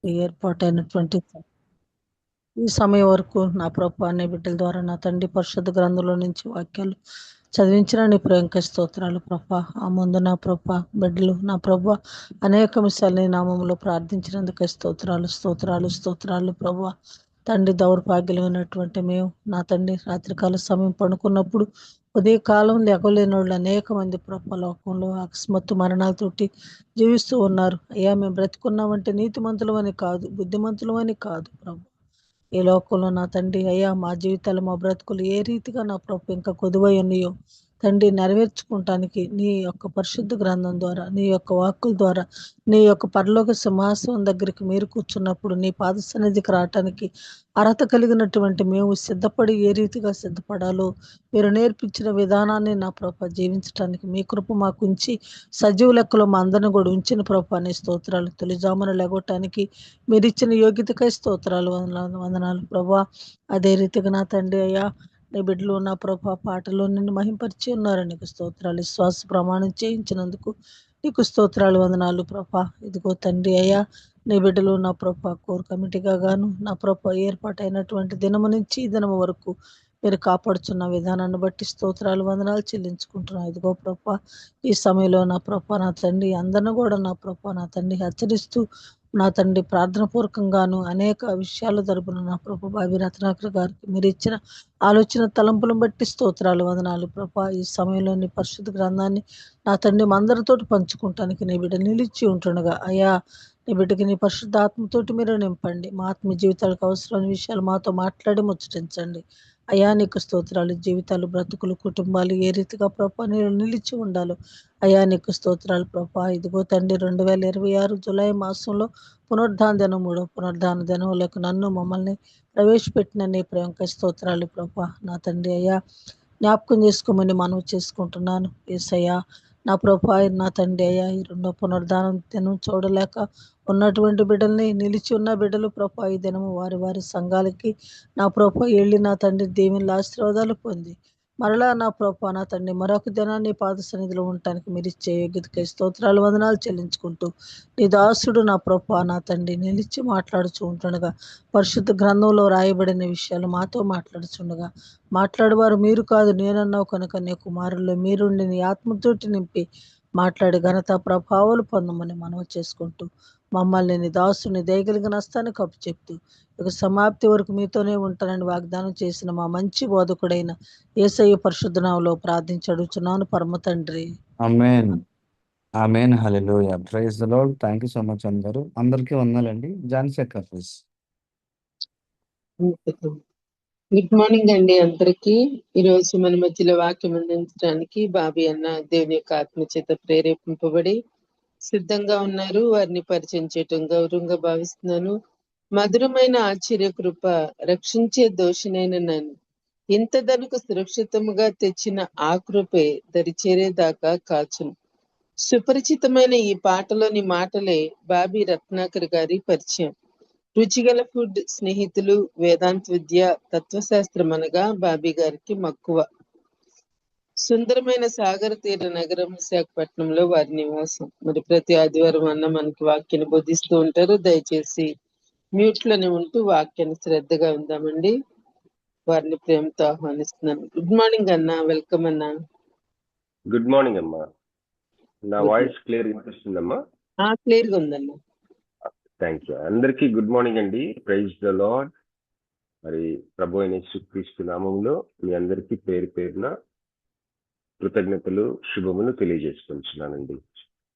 ఏర్పాటైనటువంటి ఈ సమయం వరకు నా ప్రభు అనే బిడ్డల ద్వారా నా తండ్రి పరిశుద్ధ గ్రంథంలో నుంచి వాక్యాలు చదివించిన నీ ప్రేమక స్తోత్రాలు ప్రభా. ఆ ముందు నా ప్రభా బిడ్డలు నా ప్రభా అనేక విషయాలు నీ నామంలో ప్రార్థించినందుకు స్తోత్రాలు స్తోత్రాలు స్తోత్రాలు ప్రభా. తండ్రి దౌర్భాగ్యమైనటువంటి మేము నా తండ్రి రాత్రికాల సమయం పడుకున్నప్పుడు ఉదయ కాలం లేకలేని వాళ్ళు అనేక మంది ప్రభా లోకంలో అకస్మాత్తు మరణాలతోటి జీవిస్తూ ఉన్నారు. అయ్యా మేము బ్రతుకున్నామంటే నీతిమంతులం అని కాదు, బుద్ధిమంతులం అని కాదు ప్రభు. ఈ లోకంలో నా తండ్రి అయ్యా మా జీవితాలు మా బ్రతుకులు ఏ రీతిగా నా ప్రభు ఇంకా కొదువై ఉన్నాయో తండ్రి నెరవేర్చుకుంటానికి నీ యొక్క పరిశుద్ధ గ్రంథం ద్వారా నీ యొక్క వాక్కుల ద్వారా నీ యొక్క పరలోక సింహాసనం దగ్గరికి మీరు కూర్చున్నప్పుడు నీ పాద సన్నిధికి రావటానికి అర్హత కలిగినటువంటి మేము సిద్ధపడి ఏ రీతిగా సిద్ధపడాలో మీరు నేర్పించిన విధానాన్ని నా ప్రభ జీవించడానికి మీ కృప మాకు ఉంచి సజీవ లెక్కలో మా అందరిని కూడా ఉంచిన ప్రభ అనే స్తోత్రాలు. తొలిజామున లేగొట్టడానికి మీరు ఇచ్చిన యోగ్యతకై స్తోత్రాలు వందనాలు ప్రభా. అదే రీతిగా నా తండ్రి అయ్యా నీ బిడ్డలు నా ప్రభా పాటలో నిన్ను మహింపరిచి ఉన్నారు. నీకు స్తోత్రాలు. విశ్వాస ప్రమాణం చేయించినందుకు నీకు స్తోత్రాలు వందనాలు ప్రభా. ఇదిగో తండ్రి అయ్యా నీ బిడ్డలు నా ప్రభా కోర్ కమిటీగా గాను నా ప్రభా ఏర్పాటైనటువంటి దినము నుంచి ఈ దినము వరకు మీరు కాపాడుచున్న విధానాన్ని బట్టి స్తోత్రాలు వందనాలు చెల్లించుకుంటున్నాను. ఇదిగో ప్రభా ఈ సమయంలో నా ప్రభా నా తండ్రి అందరిని కూడా నా ప్రభా నా తండ్రి హెచ్చరిస్తూ నా తండ్రి ప్రార్థన పూర్వకంగాను అనేక విషయాలు జరుపున నా ప్రభు బాబి రత్నాకర్ గారికి మీరు ఇచ్చిన ఆలోచన తలంపులను బట్టి స్తోత్రాలు వందనాలు ప్రభా. ఈ సమయంలోని పరిశుద్ధ గ్రంథాన్ని నా తండ్రి అందరితోటి పంచుకుంటానికి నీ బిడ్డ నిలిచి ఉంటుండగా అయ్యా నీ బిడ్డకి నీ పరిశుద్ధ ఆత్మతోటి మీరు నింపండి. మా ఆత్మ జీవితాలకు అవసరమైన విషయాలు మాతో మాట్లాడి ముచ్చటించండి. అయా నీకు స్తోత్రాలు. జీవితాలు బ్రతుకులు కుటుంబాలు ఏ రీతిగా ప్రభా నేను నిలిచి ఉండాలో అయా నీకు స్తోత్రాలు ప్రభా. ఇదిగో తండ్రి 2026 జులై మాసంలో పునరుద్ధాన దినం 3వ పునరుద్ధాన దినంలోకి నన్ను మమ్మల్ని ప్రవేశపెట్టిన నీ ప్రేమక స్తోత్రాలు ప్రభా. నా తండ్రి అయ్యా జ్ఞాపకం చేసుకోమని మనవి చేసుకుంటున్నాను. యేసయ్యా నా ప్రభా నా తండ్రి అయ్యా ఈ 2వ పునరుద్ధానం దినం చూడలేక ఉన్నటువంటి బిడ్డల్ని నిలిచి ఉన్న బిడ్డలు ప్రభా ఈ దినము వారి వారి సంఘాలకి నా ప్రభా వెళ్ళి నా తండ్రి దేవుని ఆశీర్వాదాలు పొంది మరలా నా ప్రభా నా తండ్రి మరొక దినాన్ని పాద సన్నిధిలో ఉండటానికి మీరు ఇచ్చే యోగ్యతకై స్తోత్రాలు వందనాలు చెల్లించుకుంటూ నీ దాసుడు నా ప్రభా నా తండ్రి నిలిచి మాట్లాడుచూ ఉంటుండగా పరిశుద్ధ గ్రంథంలో రాయబడిన విషయాలు మాతో మాట్లాడుచుండగా మాట్లాడేవారు మీరు కాదు నేనన్నావు కనుక నీ కుమారుల్లో మీరుండి నీ ఆత్మతోటి నింపి మాట్లాడి ఘనత ప్రభావాలు పొందమని మనవి చేసుకుంటూ మమ్మల్ని నీ దాసుని దయగలిగిన హస్తానికి కప్పు చెప్తూ ఇక సమాప్తి వరకు మీతోనే ఉంటానని వాగ్దానం చేసిన మా మంచి బోధకుడైన యేసయ్య పరిశుద్ధ నామములో ప్రార్థించి అడుగుచున్నాను పరమ తండ్రి. Amen. Amen. Hallelujah. Praise the Lord. Thank you so much అందరూ. అందరికీ వందనాలండి. జాన్సీ అక్క ప్లీజ్. గుడ్ మార్నింగ్ అండి అందరికి. ఈరోజు మన మధ్యలో వాక్యం అందించడానికి బాబీ అన్న దేవుని యొక్క ఆత్మ చేత ప్రేరేపింపబడి సిద్ధంగా ఉన్నారు. వారిని పరిచయం చేయటం గౌరవంగా భావిస్తున్నాను. మధురమైన ఆశ్చర్య కృప రక్షించే దోషినైన నన్ను ఇంతదనుకు సురక్షితముగా తెచ్చిన ఆ కృపే దరిచేరేదాకా కాచును. సుపరిచితమైన ఈ పాటలోని మాటలే బాబీ రత్నాకర్ గారి పరిచయం. రుచిగల ఫుడ్ స్నేహితులు, వేదాంత విద్య, తత్వశాస్త్రం అనగా బాబీ గారికి మక్కువ. సుందరమైన సాగర తీర నగరం విశాఖపట్నంలో వారి నివాసం. మరి ప్రతి ఆదివారం అన్న మనకి వాక్యాన్ని బోధిస్తూ ఉంటారు. దయచేసి మ్యూట్ లోనే ఉంటూ వాక్యాన్ని శ్రద్ధగా ఉందామండి. వారిని ప్రేమతో ఆహ్వానిస్తున్నాను. గుడ్ మార్నింగ్ అన్న, వెల్కమ్ అన్న. గుడ్ మార్నింగ్ అమ్మా. నా వాయిస్ క్లియర్ వినిపిస్తుందమ్మా? క్లియర్ గా ఉందన్న. Thank you. అందరికీ గుడ్ మార్నింగ్ అండి. Praise the Lord. మరి ప్రభు అయిన యేసుక్రీస్తు నామములో మీ అందరికీ పేరు పేరున కృతజ్ఞతలు శుభములు తెలియజేసుకుంటున్నానండి.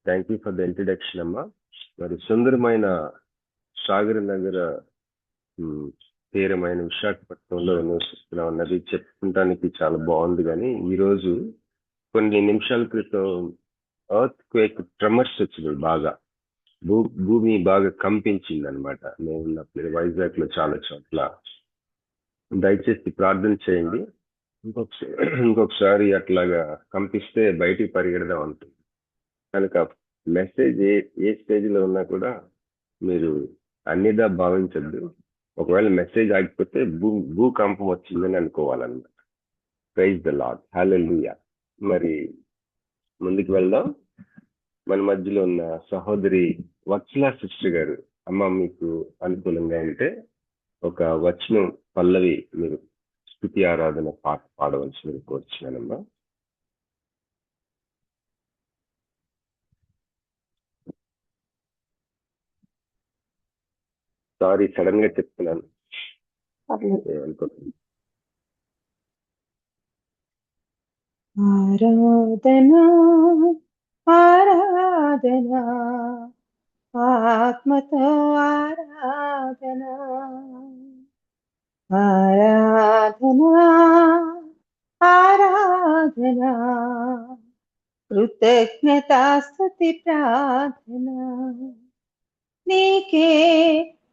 Thank you for the introduction అమ్మా. మరి సుందరమైన సాగర నగర తీరమైన విశాఖపట్నంలో నివసిస్తున్నాం అన్నది చెప్పుకోవడానికి చాలా బాగుంది. కానీ ఈరోజు కొన్ని నిమిషాల క్రితం ఎర్త్ క్వేక్ ట్రెమర్స్ వచ్చింది. బాగా భూమి బాగా కంపించింది అనమాట. నేను వైజాగ్ లో చాలా చోట్ల. దయచేసి ప్రార్థన చేయండి. ఇంకొకసారి అట్లాగా కంపిస్తే బయటికి పరిగెడదాం ఉంటుంది కనుక మెసేజ్ ఏ స్టేజ్ లో ఉన్నా కూడా మీరు అన్నిదా భావించద్దు. ఒకవేళ మెసేజ్ ఆగిపోతే భూకంపం వచ్చిందని అనుకోవాలన్నమాట. Praise the Lord. హల్లెలూయా. మరి ముందుకు వెళ్దాం. మన మధ్యలో ఉన్న సహోదరి వత్సల సిస్టర్ గారు అమ్మ మీకు అనుకూలంగా ఉంటే ఒక వచనం పల్లవి మీరు స్తుతి ఆరాధన పాట పాడవలసింది కోరుచున్నానమ్మా. సారీ, సడన్ గా చెప్తున్నాను, ఏమనుకోకండి. ఆరాధనా ఆరాధనా ఆత్మతో ఆరాధనా ఆరాధనా ఆరాధనా కృతజ్ఞతాస్తుతి ప్రార్థనా నీకే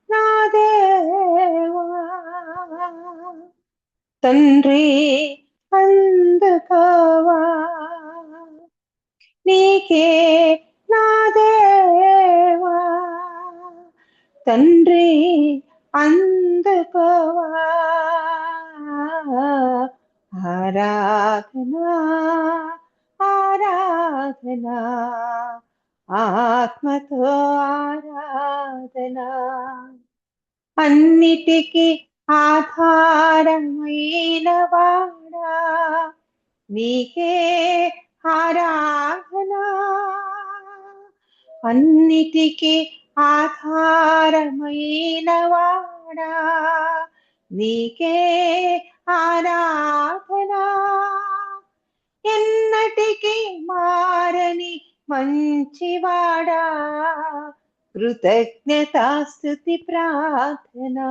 నా దేవా తండ్రి అందుకోవా నీకే నా దేవా తండ్రి అందుకోవా ఆరాధనా ఆరాధనా ఆత్మతో ఆరాధనా అన్నిటికీ ఆధారమైన వాడా నీకే ఆరాధనా అన్నిటికీ ఆధారమైన వాడా నీకే ఆరాధనా ఎన్నటికీ మారని మంచివాడా కృతజ్ఞతాస్తుతి ప్రార్థనా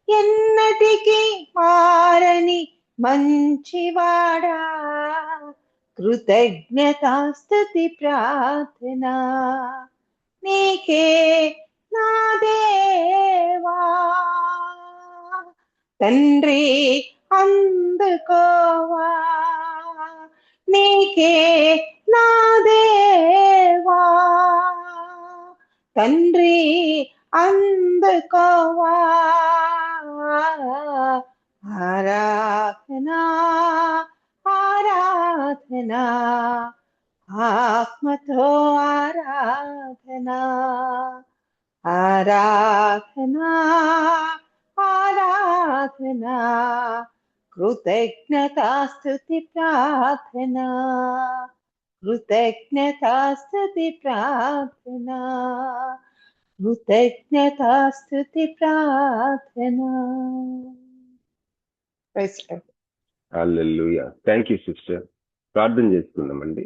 ఎన్నటికీ మారని మంచివాడా కృతజ్ఞతాస్తుతి ప్రార్థనా నీకే నా దేవా తండ్రి అందుకోవా నీకే నా దేవా తండ్రి అందుకోవా ఆరాధనా ఆరాధనా ఆత్మతో ఆరాధనా ఆరాధనా ఆరాధనా కృతజ్ఞతాస్తుతి ప్రార్థనా కృతజ్ఞతాస్తుతి ప్రార్థనా కృతజ్ఞతాస్తుతి ప్రార్థనా. హల్లెలూయా. Thank you sister. ప్రార్థన చేసుకుందామండి.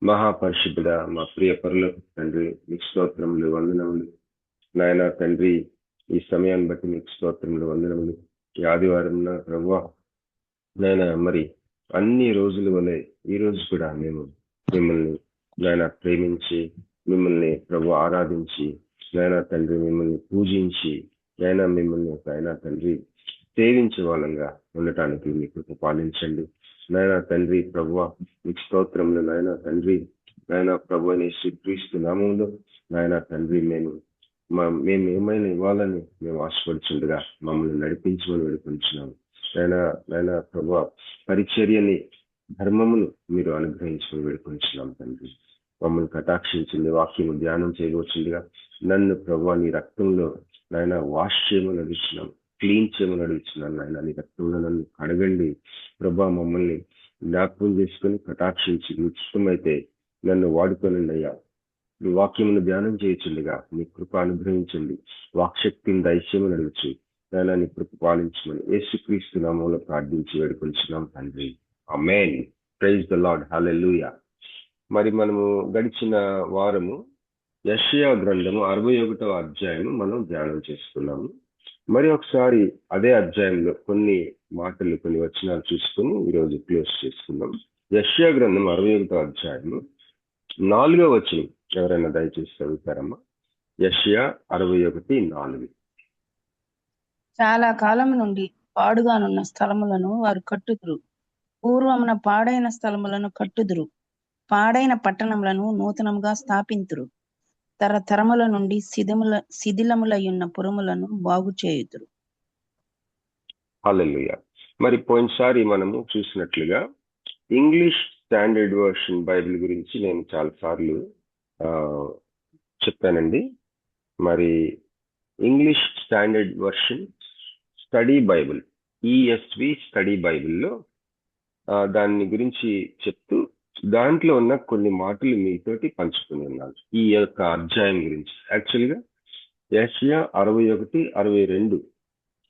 మహాపరిశుద్ధుడా, మా ప్రియ పరలోక తండ్రి, మీకు స్తోత్రములు, వందనములు నాయన తండ్రి. ఈ సమయాన్ని బట్టి మీకు స్తోత్రములు, వందనములు. ఈ ఆదివారం ప్రభువా నాయన, మరి అన్ని రోజుల వలె ఈ రోజు కూడా మేము మిమ్మల్ని నాయన ప్రేమించి, మిమ్మల్ని ప్రభు ఆరాధించి, నాయన తండ్రి మిమ్మల్ని పూజించి, నాయన మిమ్మల్ని నాయన తండ్రి సేవించే వాళ్ళంగా ఉండటానికి మీకు పాలించండి నాయన తండ్రి. ప్రభువా మీకు స్తోత్రములు నాయన తండ్రి. నాయన ప్రభు అని శ్రీక్రీస్తు నామంలో నాయన తండ్రి మేము ఏమైనా ఇవ్వాలని మేము ఆశపడుచుండగా మమ్మల్ని నడిపించమని వేడుకుంటున్నాము నాయన ప్రభు. పరిచర్యని, ధర్మమును మీరు అనుగ్రహించమని వేడుకుంటున్నాం తండ్రి. మమ్మల్ని కటాక్షించింది, వాక్యము ధ్యానం చేయవచ్చుందిగా నన్ను ప్రభు నీ రక్తంలో నాయన వాష్ చేయమని అడుగుతున్నాం, క్లీన్ చేయమని అడుగుతున్నాను నాయన. నీ రక్తంలో నన్ను కడగండి ప్రభా. మమ్మల్ని జ్ఞాపకం చేసుకుని కటాక్షించి ఇష్టమైతే నన్ను వాడుకోనండి అయ్యా. మీ వాక్యమును ధ్యానం చేయొచ్చుండగా నీ కృప అనుగ్రహించండి, వాక్శక్తిని దయచేయమని అడుగుచు నాయన నీ కృప పాలించమని యేసుక్రీస్తు నామములో ప్రార్థించి వేడుకొంచున్నాం తండ్రి. Amen. Praise the Lord. Hallelujah. మరి మనము గడిచిన వారము యెషయా గ్రంథము 61వ అధ్యాయము మనం ధ్యానం చేసుకున్నాము. మరి ఒకసారి అదే అధ్యాయంలో కొన్ని మాటలు, కొన్ని వచనాలు చూసుకుని ఈరోజు క్లోజ్ చేసుకుందాం. యెషయా గ్రంథం 61వ అధ్యాయము 4వ వచనం ఎవరైనా దయచేసి చదువుతారమ్మా. యెషయా 61:4. చాలా కాలం నుండి పాడుగానున్న స్థలములను వారు కట్టుదురు, పూర్వమున పాడైన స్థలములను కట్టుదురు, పాడైన పట్టణములను నూతనముగా స్థాపింతురు, తరతరముల నుండి శిథిలములయ్యున్న పురములను బాగు చేయుదురు. హల్లెలూయా. మరి పోయినసారి మనము చూసినట్లుగా ఇంగ్లీష్ స్టాండర్డ్ వర్షన్ బైబిల్ గురించి నేను చాలా సార్లు చెప్పానండి. మరి English standard version study Bible, ESV study బైబిల్లో దాని గురించి చెప్తూ దాంట్లో ఉన్న కొన్ని మాటలు మీతోటి పంచుకుని ఉన్నాను ఈ యొక్క అధ్యాయం గురించి. యాక్చువల్గా యెషయా 61, 62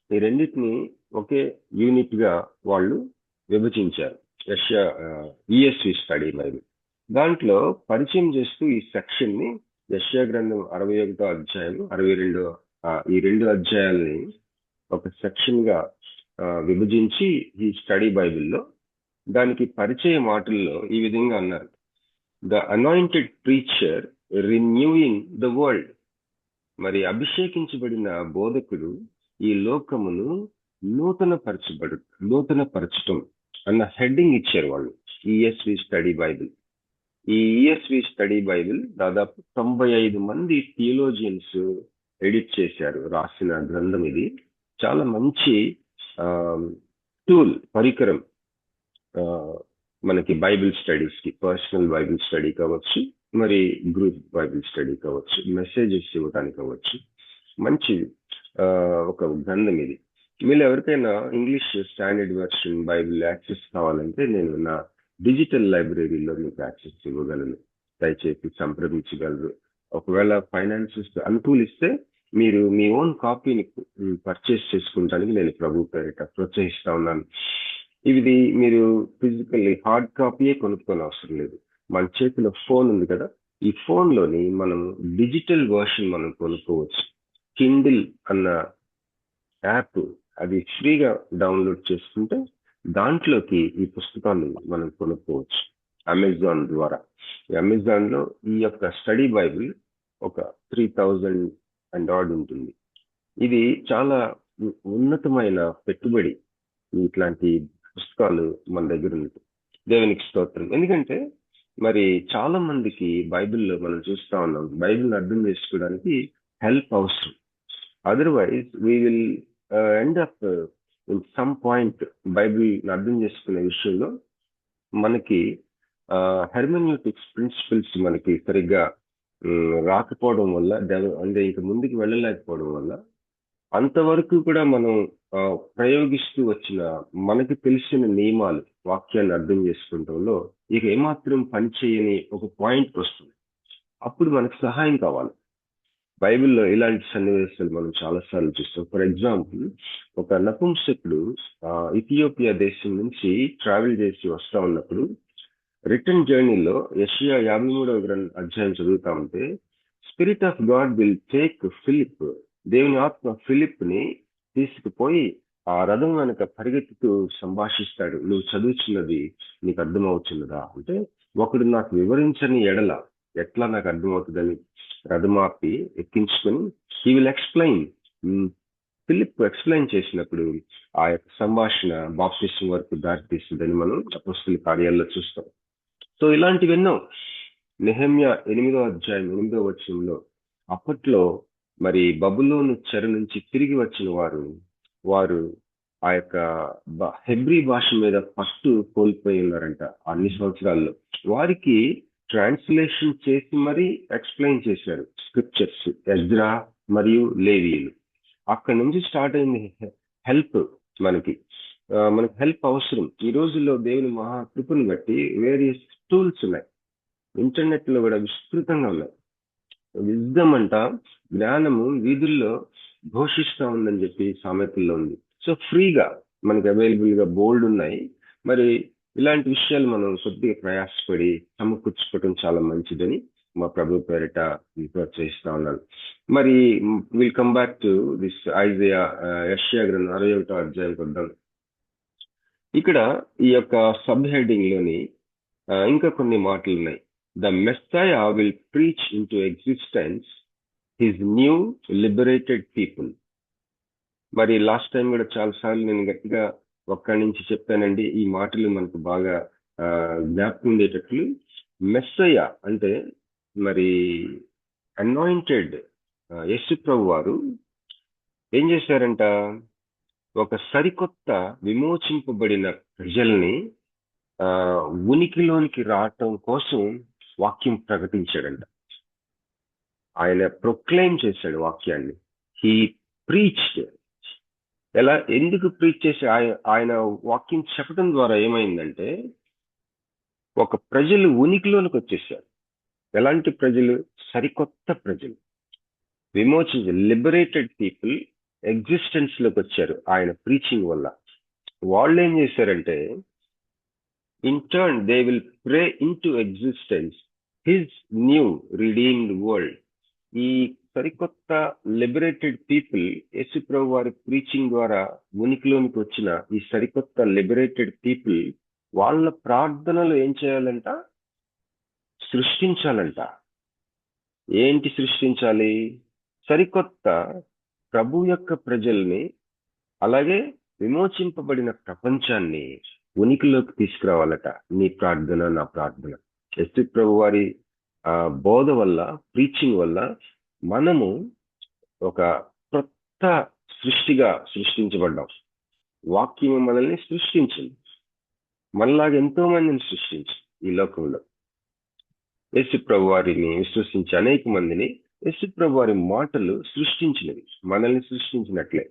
ఈ రెండింటిని ఒకే యూనిట్ గా వాళ్ళు విభజించారు. యెషయా ఈఎస్వి స్టడీ బైబిల్ దాంట్లో పరిచయం చేస్తూ ఈ సెక్షన్ ని యెషయా గ్రంథం 61వ అధ్యాయం 62 ఈ రెండు అధ్యాయాల్ని ఒక సెక్షన్ గా విభజించి ఈ స్టడీ బైబిల్లో దానికి పరిచయ మాటల్లో ఈ విధంగా అన్నారు: the anointed preacher renewing the world. మరి అభిషేకించబడిన బోధకుడు ఈ లోకమును నూతనపరచటం అన్న హెడ్డింగ్ ఇచ్చారు వాళ్ళు ఈఎస్వి స్టడీ బైబిల్. ఈ ఈఎస్వి స్టడీ బైబిల్ దాదాపు 95 మంది థియోలోజియన్స్ ఎడిట్ చేశారు, రాసిన గ్రంథం. ఇది చాలా మంచి టూల్, పరికరం మనకి బైబిల్ స్టడీస్ కి, పర్సనల్ బైబిల్ స్టడీ కావచ్చు, మరి గ్రూప్ బైబిల్ స్టడీ కావచ్చు, మెసేజెస్ ఇవ్వడానికి కావచ్చు. మంచి ఒక గ్రంథం ఇది. మీరు ఎవరికైనా English standard version Bible access కావాలంటే నేను నా డిజిటల్ లైబ్రరీలో మీకు యాక్సెస్ ఇవ్వగలను, దయచేసి సంప్రదించగలరు. ఒకవేళ ఫైనాన్సెస్ అనుకూలిస్తే మీరు మీ ఓన్ కాపీని పర్చేస్ చేసుకుంటానికి నేను ప్రభు పేరిట ప్రోత్సహిస్తా ఉన్నాను. ఇది మీరు ఫిజికల్లీ హార్డ్ కాపీయే కొనుక్కోని అవసరం లేదు. మన చేతిలో ఫోన్ ఉంది కదా, ఈ ఫోన్ లోని మనం డిజిటల్ వర్షన్ మనం కొనుక్కోవచ్చు. కిండిల్ అన్న యాప్, అది ఫ్రీగా డౌన్లోడ్ చేసుకుంటే దాంట్లోకి ఈ పుస్తకాన్ని మనం కొనుక్కోవచ్చు అమెజాన్ ద్వారా. అమెజాన్ లో ఈ యొక్క స్టడీ బైబిల్ ఒక 3000 అండ్ ఆర్డ్ ఉంటుంది. ఇది చాలా ఉన్నతమైన పెట్టుబడి. ఇట్లాంటి పుస్తకాలు మన దగ్గర ఉంది. దేవునికి స్తోత్రం. ఎందుకంటే మరి చాలా మందికి బైబిల్లో మనం చూస్తా ఉన్నాం, బైబిల్ అర్థం చేసుకోవడానికి హెల్ప్ అవసరం. Otherwise we will end up in some point Bible అర్థం చేసుకునే విషయంలో మనకి హెర్మెన్యూటిక్స్ ప్రిన్సిపల్స్ మనకి సరిగ్గా రాకపోవడం వల్ల, అంటే ఇంక ముందుకు వెళ్ళలేకపోవడం వల్ల అంతవరకు కూడా మనం ప్రయోగిస్తూ వచ్చిన మనకి తెలిసిన నియమాలు, వాక్యాన్ని అర్థం చేసుకుంటంలో ఇక ఏమాత్రం పనిచేయని ఒక పాయింట్ వస్తుంది. అప్పుడు మనకు సహాయం కావాలి. బైబిల్లో ఇలాంటి సన్నివేశాలు మనం చాలాసార్లు చూస్తాం. ఫర్ ఎగ్జాంపుల్, ఒక నపుంసకుడు ఇథియోపియా దేశం నుంచి ట్రావెల్ చేసి వస్తా ఉన్నప్పుడు రిటర్న్ జర్నీలో యెషయా 53వ అధ్యాయం చదువుతా ఉంటే, spirit of God will take Philip, దేవుని ఆత్మ ఫిలిప్ ని తీసుకుపోయి ఆ రథం వెనక పరిగెత్తుతూ సంభాషిస్తాడు. నువ్వు చదువుతున్నది నీకు అర్థమవుతున్నదా అంటే, ఒకడు నాకు వివరించని ఎడల ఎట్లా నాకు అర్థమవుతుందని రథమాపి ఎక్కించుకొని he will explain. Philip explain చేసినప్పుడు ఆ యొక్క సంభాషణ బాప్తిసం వరకు దారితీస్తుందని మనం అపొస్తలుల కార్యాల్లో చూస్తాం. సో ఇలాంటివెన్నో. నెహెమ్యా 8వ అధ్యాయం 8వ వచనంలో అప్పట్లో మరి బబులోను చెర నుంచి తిరిగి వచ్చిన వారు ఆ యొక్క హెబ్రీ భాష మీద పట్టు కోల్పోయి ఉన్నారంట అన్ని సంవత్సరాల్లో. వారికి ట్రాన్స్లేషన్ చేసి మరి ఎక్స్ప్లెయిన్ చేశారు స్క్రిప్చర్స్, ఎజ్రా మరియు లేవీయులు. అక్కడి నుంచి స్టార్ట్ అయింది హెల్ప్. మనకి హెల్ప్ అవసరం. ఈ రోజుల్లో దేవుని మహాకృపను బట్టి వేరియస్ టూల్స్ ఉన్నాయి, ఇంటర్నెట్ లో కూడా విస్తృతంగా ఉన్నాయి. విజ్డమ్ అంట, జ్ఞానము వీధుల్లో ఘోషిస్తా ఉందని చెప్పి సామెతల్లో ఉంది. సో ఫ్రీగా మనకి అవైలబుల్ గా బోల్డ్ ఉన్నాయి. మరి ఇలాంటి విషయాలు మనం కొద్దిగా ప్రయాసపడి సమకూర్చుకోవటం చాలా మంచిదని మా ప్రభు పేరిట ప్రోత్సహిస్తా ఉన్నాను. మరి will come back to this Isaiah, యెషయా గ్రంథం 61వ అధ్యాయంకి వద్దాం. ఇక్కడ ఈ యొక్క సబ్ హెడ్డింగ్ లోని ఇంకా కొన్ని మాటలు ఉన్నాయి. The Messiah will preach in to existence his new liberated people. మరి లాస్ట్ టైం కూడా చాలా సార్లు నేను గట్టిగా ఒక్కడి నుంచి చెప్పానండి. ఈ మాటలు మనకు బాగా జ్ఞాపకం ఉండేటట్లు. మెస్సయా అంటే మరి అనాయింటెడ్ యేసు ప్రభు వారు ఏం చేశారంట, ఒక సరికొత్త విమోచింపబడిన ప్రజల్ని ఉనికిలోనికి రావటం కోసం వాక్యం ప్రకటించాడంట. ఆయన ప్రొక్లెయిమ్ చేశాడు వాక్యాన్ని. He preached. ఎందుకు ప్రీచ్ చేసి ఆయన వాక్యం చెప్పడం ద్వారా ఏమైందంటే ఒక ప్రజలు ఉనికిలోనికి వచ్చేసారు. ఎలాంటి ప్రజలు? సరికొత్త ప్రజలు, లిబరేటెడ్ పీపుల్ ఎగ్జిస్టెన్స్ లోకి వచ్చారు ఆయన ప్రీచింగ్ వల్ల. వాళ్ళు ఏం చేశారంటే in turn they will pray in to existence his new redeemed world. ఈ సరికొత్త లిబరేటెడ్ పీపుల్ యేసుప్రభు వారి ప్రీచింగ్ ద్వారా ఉనికిలోనికి వచ్చిన ఈ సరికొత్త లిబరేటెడ్ పీపుల్ వాళ్ళ ప్రార్థనలు ఏం చేయాలంట? సృష్టించాలంట. ఏంటి సృష్టించాలి? సరికొత్త ప్రభు యొక్క ప్రజల్ని, అలాగే విమోచింపబడిన ప్రపంచాన్ని ఉనికిలోకి తీసుకురావాలట. నీ ప్రార్థన, నా ప్రార్థన. యేసు ప్రభు వారి బోధ వల్ల, ప్రీచింగ్ వల్ల మనము ఒక కొత్త సృష్టిగా సృష్టించబడ్డాం. వాక్యం మనల్ని సృష్టించింది. మనలాగా ఎంతో మందిని సృష్టించింది ఈ లోకంలో. యేసు ప్రభు వారిని విశ్వసించి అనేక మందిని యేసు ప్రభు వారి మాటలు సృష్టించినవి, మనల్ని సృష్టించినట్లే.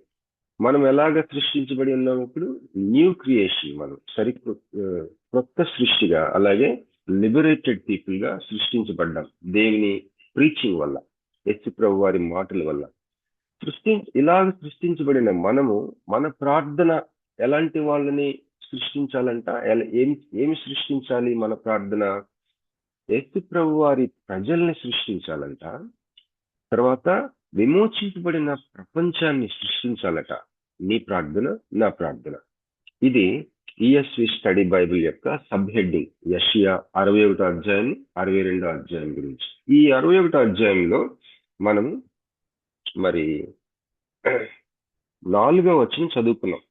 మనం ఎలాగ సృష్టించబడి ఉన్నాం? ఇప్పుడు న్యూ క్రియేషన్. మనం కొత్త సృష్టిగా, అలాగే లిబరేటెడ్ పీపుల్ గా సృష్టించబడ్డాం దేవుని ప్రీచింగ్ వల్ల, యేసు ప్రభు వారి మాటల వల్ల. ఇలాగ సృష్టించబడిన మనము మన ప్రార్థన ఎలాంటి వాళ్ళని సృష్టించాలంట? ఏమి సృష్టించాలి? మన ప్రార్థన యేసు ప్రభు వారి ప్రజల్ని సృష్టించాలంట. తర్వాత విమోచించబడిన ప్రపంచాన్ని సృష్టించాలట. నీ ప్రార్థన, నా ప్రార్థన. ఇది ESV స్టడీ బైబిల్ యొక్క సబ్ హెడ్డింగ్. యెషయా 61వ అధ్యాయం, 62వ అధ్యాయం గురించి. ఈ 61వ అధ్యాయంలో మనం మరి 4వ వచనం చదువుకున్నాం.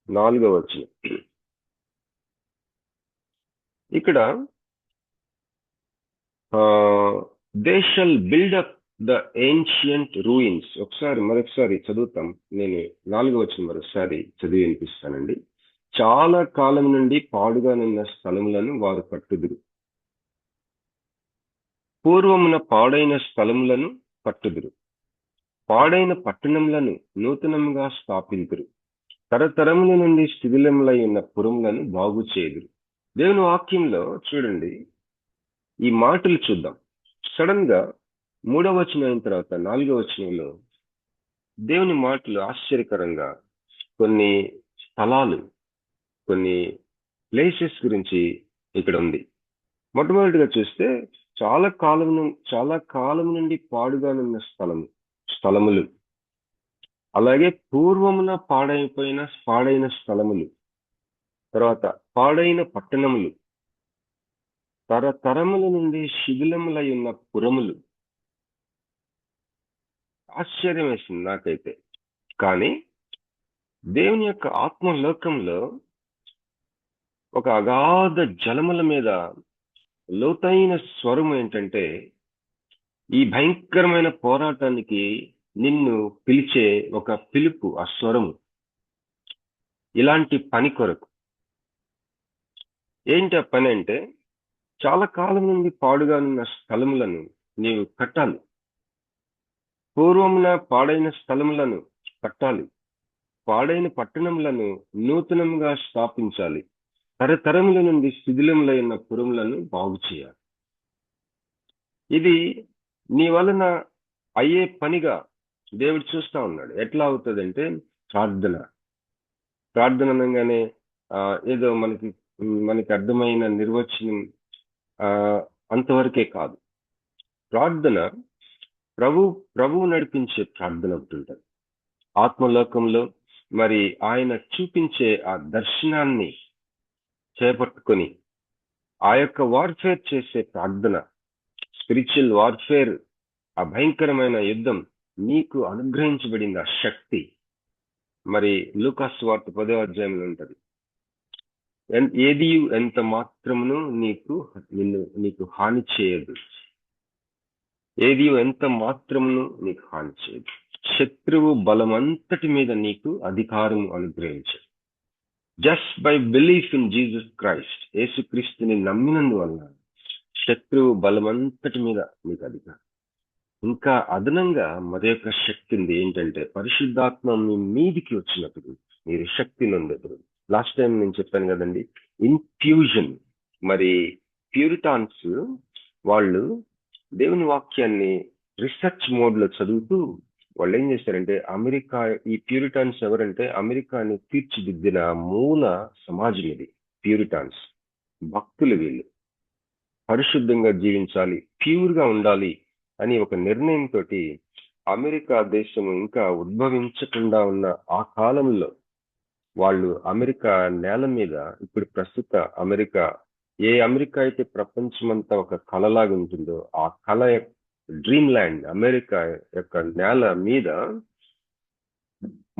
4వ వచనం ఇక్కడ they shall build up the ancient ruins. మరొకసారి చదువుతాం. నేను 4వ వచనం మరొకసారి చదివి వినిపిస్తానండి. చాలా కాలం నుండి పాడుగానున్న స్థలములను వారు కట్టుదురు, పూర్వమున పాడైన స్థలములను కట్టుదురు, పాడైన పట్టణములను నూతనముగా స్థాపింతురు, తరతరముల నుండి శిథిలములై ఉన్న పురములను బాగు చేయుదురు. దేవుని వాక్యంలో చూడండి, ఈ మాటలు చూద్దాం. సడన్ గా 3వ వచనం అయిన తర్వాత 4వ వచనంలో దేవుని మాటలు ఆశ్చర్యకరంగా కొన్ని స్థలాలు, కొన్ని ప్లేసెస్ గురించి ఇక్కడ ఉంది. మొట్టమొదటిగా చూస్తే చాలా కాలం నుండి పాడుగానున్న స్థలములు, అలాగే పూర్వమున పాడైన స్థలములు, తర్వాత పాడైన పట్టణములు, తరతరముల నుండి శిథిలములై ఉన్న పురములు. ఆశ్చర్యం వేసింది నాకైతే. కానీ దేవుని యొక్క ఆత్మలోకంలో ఒక అగాధ జలముల మీద లోతైన స్వరం ఏంటంటే, ఈ భయంకరమైన పోరాటానికి నిన్ను పిలిచే ఒక పిలుపు, ఆ స్వరము. ఇలాంటి పని కొరకు ఏంటి ఆ పని అంటే, చాలా కాలం నుండి పాడుగా ఉన్న స్థలములను నీవు కట్టాలి, పూర్వమున పాడైన స్థలములను కట్టాలి, పాడైన పట్టణములను నూతనముగా స్థాపించాలి, తరతరముల నుండి శిథిలములైన పురములను బాగు చేయాలి. ఇది నీ వలన అయ్యే పనిగా దేవుడు చూస్తా ఉన్నాడు. ఎట్లా అవుతుందంటే, ప్రార్థన అనగానే ఏదో మనకి అర్థమైన నిర్వచనం అంతవరకే కాదు. ప్రార్థన ప్రభువు నడిపించే ప్రార్థన ఒకటి ఉంటుంది. ఆత్మలోకంలో మరి ఆయన చూపించే ఆ దర్శనాన్ని చేపట్టుకొని ఆ యొక్క వార్ఫేర్ చేసే ప్రార్థన, స్పిరిచువల్ వార్ఫేర్, ఆ భయంకరమైన యుద్ధం నీకు అనుగ్రహించబడింది. ఆ శక్తి మరి లూకాసు వార్త 10వ అధ్యాయంలో ఉంటది. ఏది ఎంత మాత్రమును నీకు హాని చేయదు. ఏది ఎంత మాత్రమును నీకు హాని చేయదు. శత్రువు బలమంతటి మీద నీకు అధికారం అనుగ్రహించదు. Just by belief in Jesus Christ, యేసుక్రీస్తుని నమ్మినందువల్ల శత్రువు బలమంతటి మీద మీకు అధికారం. ఇంకా అదనంగా మరి యొక్క శక్తి ఉంది. ఏంటంటే పరిశుద్ధాత్మ మీ మీదికి వచ్చినప్పుడు మీరు శక్తి నొందెదరు. లాస్ట్ టైం నేను చెప్పాను కదండి, ఇన్ఫ్యూజన్. మరి ప్యూరిటాన్స్ వాళ్ళు దేవుని వాక్యాన్ని రీసెర్చ్ మోడ్ లో చదువుతూ వాళ్ళు ఏం చేశారంటే, అమెరికా, ఈ ప్యూరిటాన్స్ ఎవరంటే అమెరికాని తీర్చిదిద్దిన మూల సమాజం ఇది. ప్యూరిటాన్స్ భక్తులు, వీళ్ళు పరిశుద్ధంగా జీవించాలి, ప్యూర్ గా ఉండాలి అని ఒక నిర్ణయంతో అమెరికా దేశం ఇంకా ఉద్భవించకుండా ఉన్న ఆ కాలంలో వాళ్ళు అమెరికా నేల మీద, ఇప్పుడు ప్రస్తుత అమెరికా, ఏ అమెరికా అయితే ప్రపంచమంతా ఒక కళలాగా ఉంటుందో ఆ కళ డ్రీమ్ ల్యాండ్ అమెరికా యొక్క నేల మీద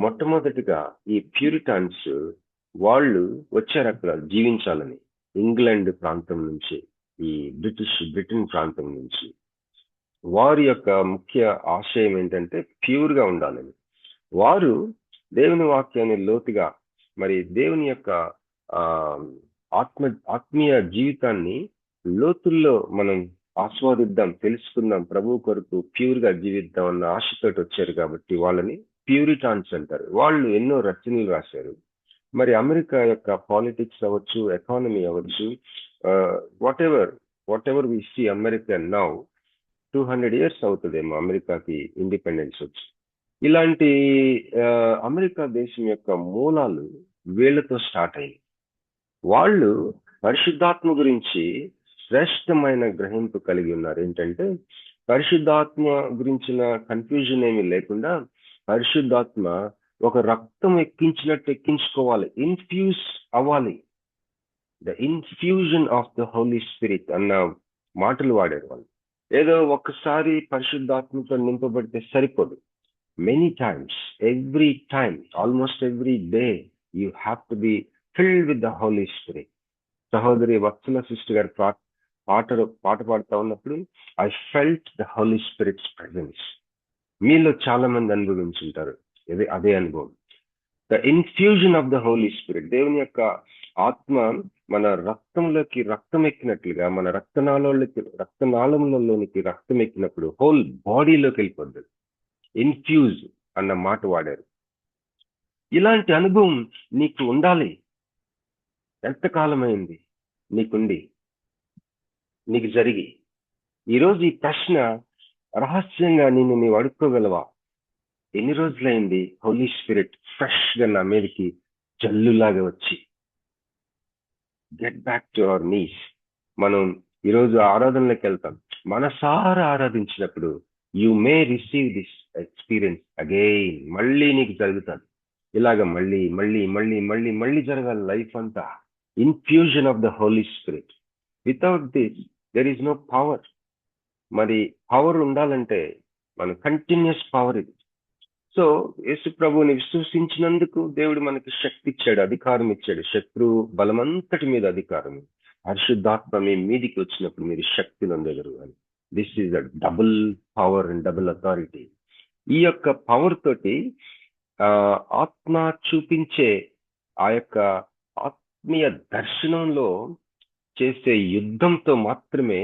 మొట్టమొదటిగా ఈ ప్యూరిటాన్స్ వాళ్ళు వచ్చారు అక్కడ జీవించాలని. ఇంగ్లాండ్ ప్రాంతం నుంచి, ఈ బ్రిటన్ ప్రాంతం నుంచి. వారి యొక్క ముఖ్య ఆశయం ఏంటంటే ప్యూర్ గా ఉండాలని. వారు దేవుని వాక్యాన్ని లోతుగా, మరి దేవుని యొక్క ఆత్మీయ జీవితాన్ని లోతుల్లో మనం ఆస్వాదిద్దాం, తెలుసుకుందాం, ప్రభు కొరకు ప్యూర్ గా జీవిద్దాం అన్న ఆశతోటి వచ్చారు. కాబట్టి వాళ్ళని ప్యూరిటాన్స్ అంటారు. వాళ్ళు ఎన్నో రచనలు రాశారు. మరి అమెరికా యొక్క పాలిటిక్స్ అవ్వచ్చు, ఎకానమీ అవ్వచ్చు, whatever we see America now, 200 years అవుతుందేమో అమెరికాకి ఇండిపెండెన్స్ వచ్చి. ఇలాంటి అమెరికా దేశం యొక్క మూలాలు వీళ్ళతో స్టార్ట్ అయ్యాయి. వాళ్ళు పరిశుద్ధాత్మ గురించి శ్రేష్టమైన గ్రహింపు కలిగి ఉన్నారు. ఏంటంటే పరిశుద్ధాత్మ గురించిన కన్ఫ్యూజన్ ఏమీ లేకుండా, పరిశుద్ధాత్మ ఒక రక్తం ఎక్కించినట్టు ఎక్కించుకోవాలి, ఇన్ఫ్యూజ్ అవ్వాలి. The infusion of the Holy Spirit అన్న మాటలు వాడారు వాళ్ళు. ఏదో ఒక్కసారి పరిశుద్ధాత్మతో నింపబడితే సరిపోదు. Many times, every time, almost every day you have to be filled with the Holy Spirit. సహోదరి వత్సల సిస్టర్ గారు పాట పాడుతూ ఉన్నప్పుడు, I felt the Holy Spirit's presence. మీలో చాలా మంది అనుభవించుంటారు అదే అనుభవం. The infusion of the Holy Spirit, దేవుని యొక్క ఆత్మ మన రక్తంలోకి రక్తం ఎక్కినట్లుగా, మన రక్తనాళములలోనికి రక్తం ఎక్కినప్పుడు హోల్ బాడీలోకి వెళ్ళిపోద్ది. ఇన్ఫ్యూజ్ అన్న మాట వాడారు. ఇలాంటి అనుభవం నీకు ఉండాలి. ఎంతకాలమైంది నీకుండి, నీకు జరిగి? ఈరోజు ఈ ప్రశ్న రహస్యంగా నీవు అడుక్కోగలవా? ఎన్ని రోజులైంది హోలీ స్పిరిట్ ఫ్రెష్ గా నా మీదకి జల్లులాగా వచ్చి? Get back to our knees. మనం ఈరోజు ఆరాధనలోకి వెళ్తాం. మనసారా ఆరాధించినప్పుడు you may receive this experience again. మళ్ళీ నీకు జరుగుతుంది ఇలాగ, మళ్ళీ మళ్ళీ మళ్ళీ మళ్ళీ మళ్ళీ జరగాలి లైఫ్ అంతా. Infusion of the Holy Spirit. Without this there is no power. మరి పవర్ ఉండాలంటే మన కంటిన్యూస్ పవర్ ఇది. సో యేసు ప్రభువుని విశ్వసించినందుకు దేవుడు మనకి శక్తి ఇచ్చాడు, అధికారం ఇచ్చాడు. శత్రు బలమంతటి మీద అధికారం. పరిశుద్ధాత్మ మీ మీదికి వచ్చినప్పుడు మీరు శక్తి నొందెదరు అని. This is the double power and double authority. ఈ యొక్క పవర్ తోటి ఆత్మ చూపించే ఆ యొక్క ఆత్మీయ దర్శనంలో చేసే యుద్ధంతో మాత్రమే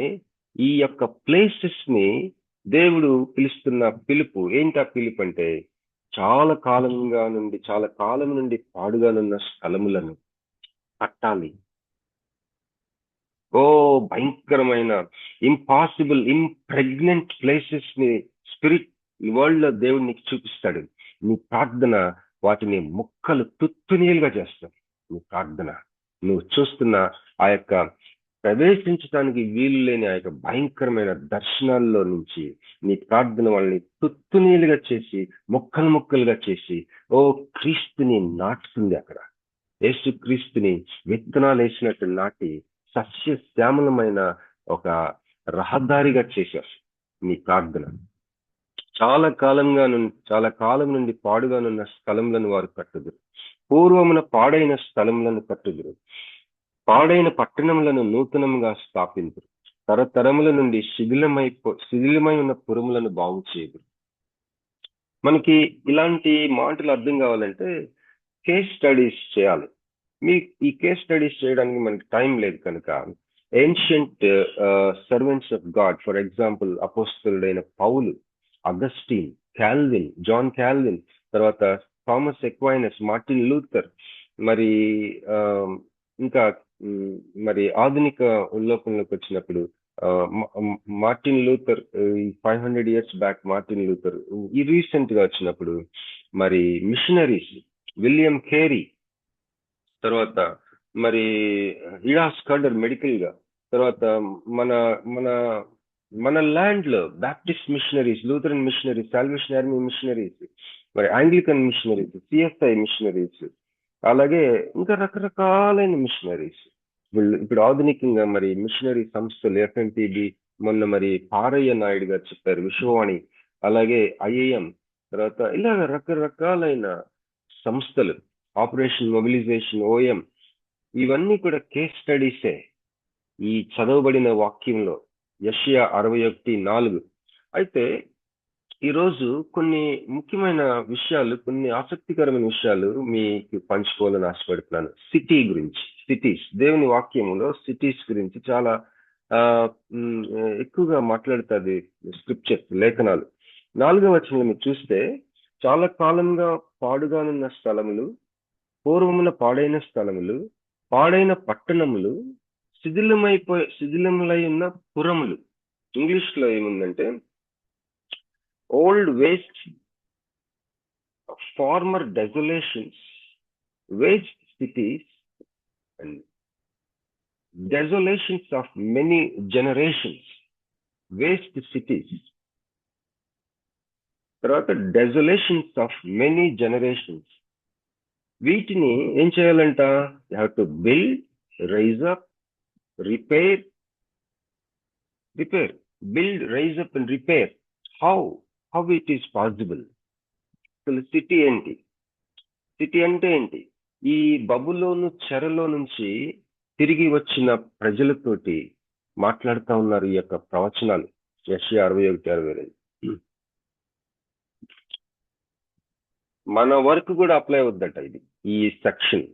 ఈ యొక్క ప్లేసెస్ ని దేవుడు పిలుస్తున్న పిలుపు. ఏంటి ఆ పిలుపు అంటే, చాలా కాలం నుండి పాడుగానున్న స్థలములను కట్టాలి. భయంకరమైన ఇంపాసిబుల్, ఇంప్రెగ్నెంట్ ప్లేసెస్ ని స్పిరిట్ వరల్డ్ లో దేవుడు నీకు చూపిస్తాడు. నీ ప్రార్థన వాటిని ముక్కలు తుత్తునీలుగా చేస్తాడు. నీ ప్రార్థన నువ్వు చూస్తున్న ఆ యొక్క ప్రవేశించడానికి వీలు లేని ఆ యొక్క భయంకరమైన దర్శనాల్లో నుంచి నీ ప్రార్థన వాళ్ళని తుత్తునీలుగా చేసి, ముక్కలు ముక్కలుగా చేసి, క్రీస్తుని నాటుతుంది. అక్కడ యేసు క్రీస్తుని విత్తనాలు వేసినట్టు నాటి సస్యశ్యామలమైన ఒక రహదారిగా చేశారు నీ ప్రార్థన. చాలా కాలం నుండి పాడుగానున్న స్థలములను వారు కట్టుదురు. పూర్వమున పాడైన స్థలములను కట్టుదురు. పాడైన పట్టణములను నూతనంగా స్థాపించురు. తరతరముల నుండి శిథిలమై ఉన్న పురములను బాగు చేయుదురు. మనకి ఇలాంటి మాటలు అర్థం కావాలంటే కేస్ స్టడీస్ చేయాలి. ఈ కేస్ స్టడీస్ చేయడానికి మనకి టైం లేదు కనుక ancient servants of God, for example అపోస్తలుడైన పౌలు, అగస్టిన్, కాల్విన్, జాన్ కాల్విన్, తర్వాత థామస్ ఎక్వైనస్, మార్టిన్ లూథర్, మరి ఇంకా మరి ఆధునిక ఉల్లోకంలోకి వచ్చినప్పుడు Martin Luther, 500 years back Martin Luther, ఈ రీసెంట్ గా వచ్చినప్పుడు మరి మిషనరీస్ విలియం కేరీ, తర్వాత మరి ఇడా స్కర్డర్ మెడికల్ గా, తర్వాత మన మన మన ల్యాండ్ లో Baptist missionaries, Lutheran missionaries, Salvation Army missionaries, మరి ఆంగ్లికన్ మిషనరీస్, సిఎస్ఐ మిషనరీస్, అలాగే ఇంకా రకరకాలైన మిషనరీస్. వీళ్ళు ఇప్పుడు ఆధునికంగా మరి మిషనరీ సంస్థలు ఎఫ్ఎంపిబి, మొన్న మరి పారయ్య నాయుడు గారు చెప్పారు విశ్వవాణి, అలాగే ఐఏఎం, తర్వాత ఇలా రకరకాలైన సంస్థలు, ఆపరేషన్ మొబిలైజేషన్, ఓఎం, ఇవన్నీ కూడా కేస్ స్టడీసే ఈ చదవబడిన వాక్యంలో. యెషయా 61:4. అయితే ఈరోజు కొన్ని ముఖ్యమైన విషయాలు, కొన్ని ఆసక్తికరమైన విషయాలు మీకు పంచుకోవాలని ఆశపడుతున్నాను. సిటీ గురించి, సిటీస్, దేవుని వాక్యంలో సిటీస్ గురించి చాలా ఎక్కువగా మాట్లాడుతుంది స్క్రిప్చర్, లేఖనాలు. 4వ వచనంలో మీరు చూస్తే, చాలా కాలంగా పాడుగానున్న స్థలములు, పూర్వమున పాడైన స్థలములు, పాడైన పట్టణములు, శిథిలములై ఉన్న పురములు. ఇంగ్లీష్ లో ఏముందంటే old waste, former desolations, waste cities, and desolations of many generations. Waste cities. తర్వాత desolations of many generations. వీటిని ఏం చేయాలంట? You have to build, raise up, repair. Build, raise up and repair. How it is possible? అసలు city ఏంటి? City అంటే ఏంటి? ఈ బబులోను చెరలో నుంచి తిరిగి వచ్చిన ప్రజలతోటి మాట్లాడుతూ ఉన్నారు ఈ యొక్క ప్రవచనాలు. యెషయా 61:62. మన వరకు కూడా అప్లై అవుద్దట ఇది, ఈ సెక్షన్.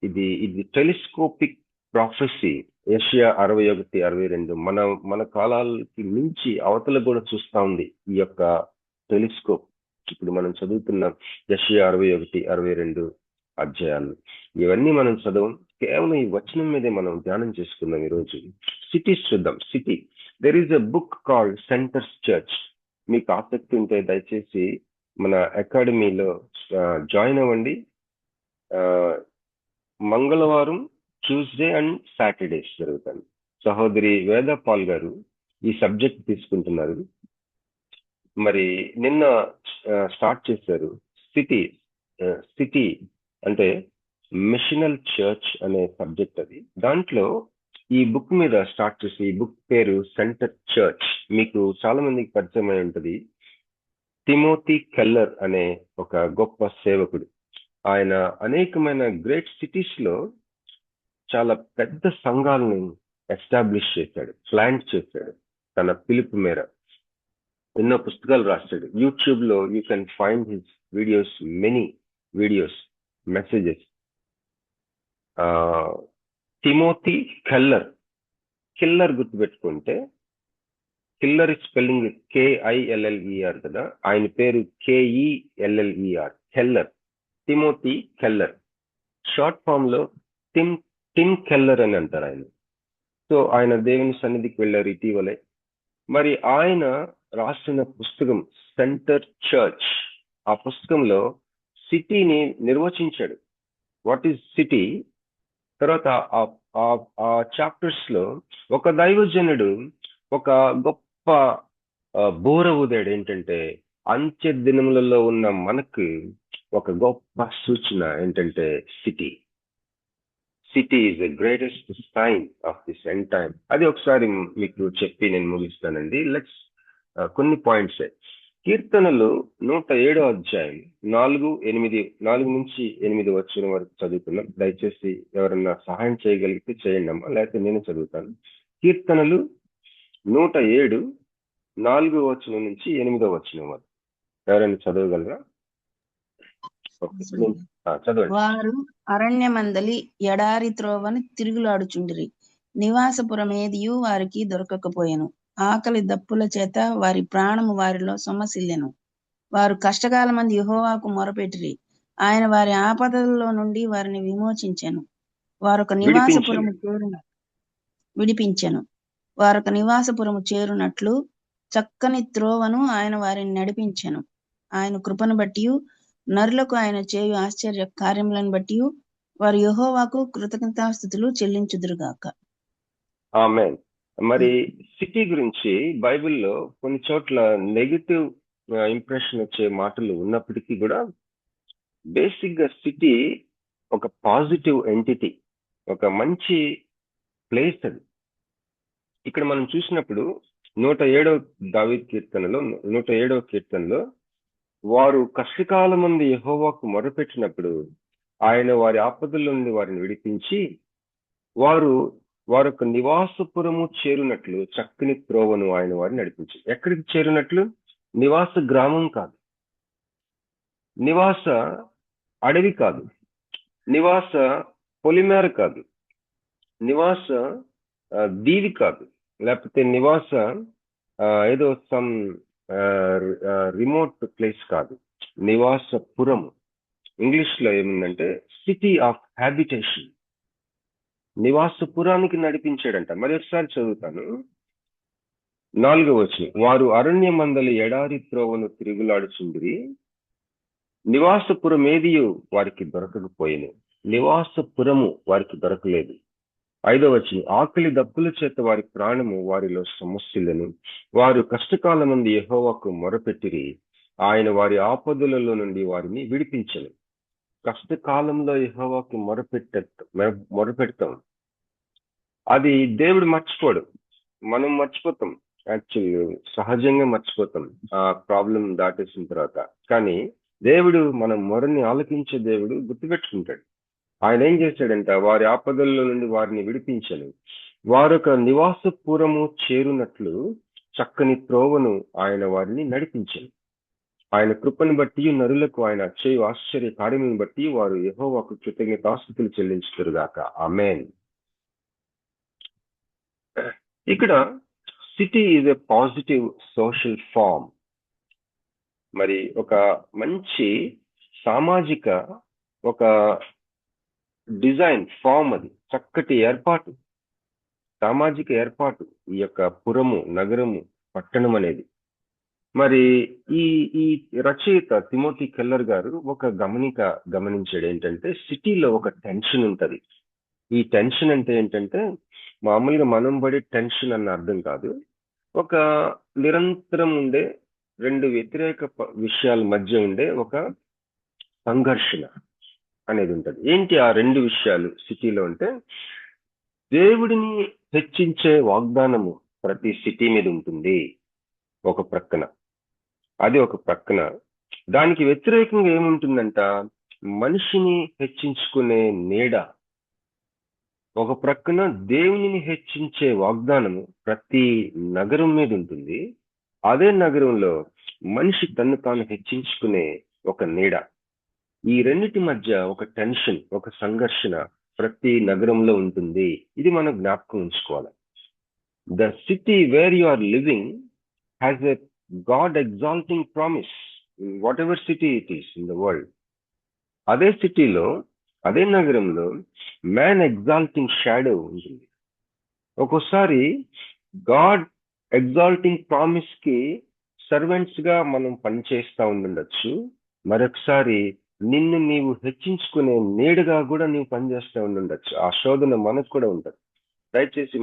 ఇది టెలిస్కోపిక్ ప్రాఫెసీ. యెషయా 61:62 మన కాలాలకి మించి అవతల కూడా చూస్తా ఉంది ఈ యొక్క టెలిస్కోప్. ఇప్పుడు మనం చదువుతున్న యెషయా 61-62 అధ్యాయాలు, ఇవన్నీ మనం చదవం, కేవలం ఈ వచనం మీదే మనం ధ్యానం చేసుకుందాం ఈరోజు. సిటీస్ చూద్దాం. City, there is a book called centres church. మీకు ఆసక్తి ఉంటే దయచేసి మన అకాడమీలో జాయిన్ అవ్వండి. మంగళవారం, ట్యూస్డే అండ్ సాటర్డేస్ జరుగుతాను. సహోదరి వేద పాల్ గారు ఈ సబ్జెక్ట్ తీసుకుంటున్నారు. మరి నిన్న స్టార్ట్ చేశారు సిటీ అంటే మిషనల్ చర్చ్ అనే సబ్జెక్ట్. అది దాంట్లో ఈ బుక్ మీద స్టార్ట్ చేసి, ఈ బుక్ పేరు సెంటర్ చర్చ్. మీకు చాలా మందికి పరిచయం అయి ఉంటుంది. తిమోతి కెల్లర్ అనే ఒక గొప్ప సేవకుడు. ఆయన అనేకమైన గ్రేట్ సిటీస్ లో చాలా పెద్ద సంఘాలను ఎస్టాబ్లిష్ చేశాడు, ప్లాంట్ చేశాడు తన పిలుపు మేర. ఎన్నో పుస్తకాలు రాశాడు. యూట్యూబ్ లో you can find his videos, many videos, messages. Timothy killer గుర్తుపెట్టుకుంటే, కిల్లర్ స్పెల్లింగ్ KILLER కదా, ఆయన పేరు KELLER, Keller. Timothy Keller. Short form లో టిమ్ కెల్లర్ అని అంటారు ఆయన. సో ఆయన దేవుని సన్నిధికి వెళ్ళారు ఇటీవలే. మరి ఆయన రాసిన పుస్తకం సెంటర్ చర్చ్. ఆ పుస్తకంలో సిటీని నిర్వచించాడు. What is city? తర్వాత ఆ చాప్టర్స్ లో ఒక దైవజనుడు ఒక గొప్ప బోర ఊదాడు. ఏంటంటే, అంత్య దినములలో ఉన్న మనకు ఒక గొప్ప సూచన ఏంటంటే city is the greatest sign of this end time. అది ఒకసారి మీకు చెప్పి నేను ముగిస్తానండి. లెట్స్ కొన్ని పాయింట్స్. కీర్తనలు 107వ అధ్యాయం 4 నుంచి 8 వచనం వరకు చదువుతున్నాం. దయచేసి ఎవరన్నా సహాయం చేయగలిగితే చేయండి అమ్మా, లేకపోతే నేను చదువుతాను. కీర్తనలు 107, 4వ వచనం నుంచి 8వ వచనం వరకు ఎవరైనా చదవగలరా? చదవండి. వారు అరణ్యమందలి ఎడారి త్రోవని తిరుగులాడుచుండిరి. నివాసపురమేదియు వారికి దొరకకపోయెను. ఆకలి దప్పుల చేత వారి ప్రాణము వారిలో సొమ్మసిల్లెను. వారు కష్టకాలమందు యెహోవాకు మొరపెట్టిరి. ఆయన వారి ఆపదలలో నుండి వారిని విమోచించెను. వారొక నివాసపురము విడిపించెను. వారొక నివాసపురము చేరునట్లు చక్కని త్రోవను ఆయన వారిని నడిపించెను. ఆయన కృపను బట్టియు నరులకు ఆయన చేయు ఆశ్చర్య కార్యములను బట్టియు వారు యెహోవాకు కృతజ్ఞతాస్తుతులు చెల్లించుదురుగాక. ఆమేన్. మరి సిటీ గురించి బైబిల్లో కొన్ని చోట్ల నెగిటివ్ ఇంప్రెషన్ వచ్చే మాటలు ఉన్నప్పటికీ కూడా బేసిక్ గా సిటీ ఒక పాజిటివ్ ఎంటిటీ, ఒక మంచి ప్లేస్ అది. ఇక్కడ మనం చూసినప్పుడు 107వ దావీదు కీర్తనలో 107వ కీర్తనలో వారు కష్టకాలమందు యెహోవాకు మొరపెట్టినప్పుడు ఆయన వారి ఆపదల నుండి వారిని విడిపించి వారొక నివాసపురము చేరునట్లు చక్కని త్రోవను ఆయన వారిని నడిపించి. ఎక్కడికి చేరునట్లు? నివాస గ్రామం కాదు, నివాస అడవి కాదు, నివాస పొలిమేర కాదు, నివాస దీవి కాదు, లేకపోతే నివాస ఏదో సమ్ రిమోట్ ప్లేస్ కాదు, నివాసపురము. ఇంగ్లీష్ లో ఏముందంటే సిటీ ఆఫ్ హ్యాబిటేషన్. నివాసపురానికి నడిపించాడంట. మరి ఒకసారి చదువుతాను. 4వ వచనం, వారు అరణ్యమందలి ఎడారి త్రోవను తిరుగులాడుచుండిరి, నివాసపురమేదియు వారికి దొరకకపోయెను. నివాసపురము వారికి దొరకలేదు. 5వ వచనం, ఆకలి దప్పుల చేత వారి ప్రాణము వారిలో సొమ్మసిల్లెను. వారు కష్టకాలమందు యెహోవాకు మొరపెట్టిరి, ఆయన వారి ఆపదలలో నుండి వారిని విడిపించెను. కష్టకాలంలో యెహోవాకు మొరపెడతాం. అది దేవుడు మర్చిపోడు, మనం మర్చిపోతాం. యాక్చువల్లీ సహజంగా మర్చిపోతాం ఆ ప్రాబ్లం దాటేసిన తర్వాత. కానీ దేవుడు మన మొరని ఆలకించే దేవుడు గుర్తుపెట్టుకుంటాడు. ఆయన ఏం చేశాడంట? వారి ఆపదల్లో నుండి వారిని విడిపించను. వారొక నివాసపురము చేరునట్లు చక్కని త్రోవను ఆయన వారిని నడిపించను. ఆయన కృపను బట్టి నరులకు ఆయన చేయు ఆశ్చర్య కార్యములను బట్టి వారు యెహోవాకు కృతజ్ఞతాస్తుతులు చెల్లించుదురుగాక. ఆమేన్. ఇక్కడ city is a positive social form. మరి ఒక మంచి సామాజిక ఒక డిజైన్ ఫామ్, అది చక్కటి ఏర్పాటు, సామాజిక ఏర్పాటు ఈ యొక్క పురము, నగరము, పట్టణం అనేది. మరి ఈ రచయిత తిమోతి కెల్లర్ గారు ఒక గమనించాడు ఏంటంటే, సిటీలో ఒక టెన్షన్ ఉంటది. ఈ టెన్షన్ అంటే ఏంటంటే మామూలుగా మనం పడే టెన్షన్ అన్న అర్థం కాదు. ఒక నిరంతరం ఉండే రెండు వ్యతిరేక విషయాల మధ్య ఉండే ఒక సంఘర్షణ అనేది ఉంటది. ఏంటి ఆ రెండు విషయాలు సిటీలో అంటే, దేవుడిని హెచ్చించే వాగ్దానము ప్రతి సిటీ మీద ఉంటుంది ఒక ప్రక్కన. అది ఒక ప్రక్కన. దానికి వ్యతిరేకంగా ఏముంటుందంట? మనిషిని హెచ్చించుకునే నీడ. ఒక ప్రక్కన దేవునిని హెచ్చించే వాగ్దానము ప్రతి నగరం మీద ఉంటుంది. అదే నగరంలో మనిషి తను తాను హెచ్చించుకునే ఒక నీడ. ఈ రెండిటి మధ్య ఒక టెన్షన్, ఒక సంఘర్షణ ప్రతి నగరంలో ఉంటుంది. ఇది మనం జ్ఞాపకం ఉంచుకోవాలి. The city where you are living has a God exalting promise in whatever city it is in the world. అదే సిటీలో, అదే నగరంలో మ్యాన్ ఎగ్జాల్టింగ్ షాడో ఉంటుంది. ఒక్కోసారి గాడ్ ఎగ్జాల్టింగ్ ప్రామిస్ కి సర్వెంట్స్ గా మనం పనిచేస్తా ఉండొచ్చు. మరొకసారి నిన్ను నీవు హెచ్చించుకునే నీడగా కూడా నీవు పనిచేస్తూ ఉండొచ్చు. ఆ శోధన మనకు కూడా ఉంటుంది. దయచేసి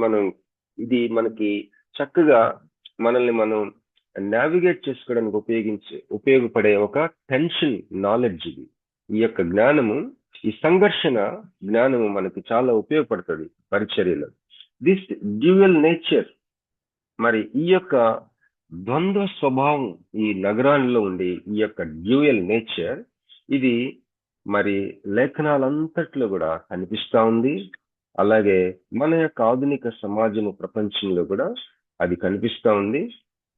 ఇది మనకి చక్కగా మనల్ని మనం నావిగేట్ చేసుకోవడానికి ఉపయోగపడే ఒక టెన్షన్ నాలెడ్జ్ ఇది. ఈ యొక్క జ్ఞానము, ఈ సంఘర్షణ జ్ఞానము మనకి చాలా ఉపయోగపడుతుంది పరిచర్యలో. దిస్ డ్యూయల్ నేచర్, మరి ఈ యొక్క ద్వంద్వ స్వభావం ఈ నగరాల్లో ఉండి, ఈ యొక్క డ్యూయల్ నేచర్, ఇది మరి లేఖనాలంతట్లో కూడా కనిపిస్తా ఉంది. అలాగే మన యొక్క ఆధునిక సమాజము, ప్రపంచంలో కూడా అది కనిపిస్తా ఉంది.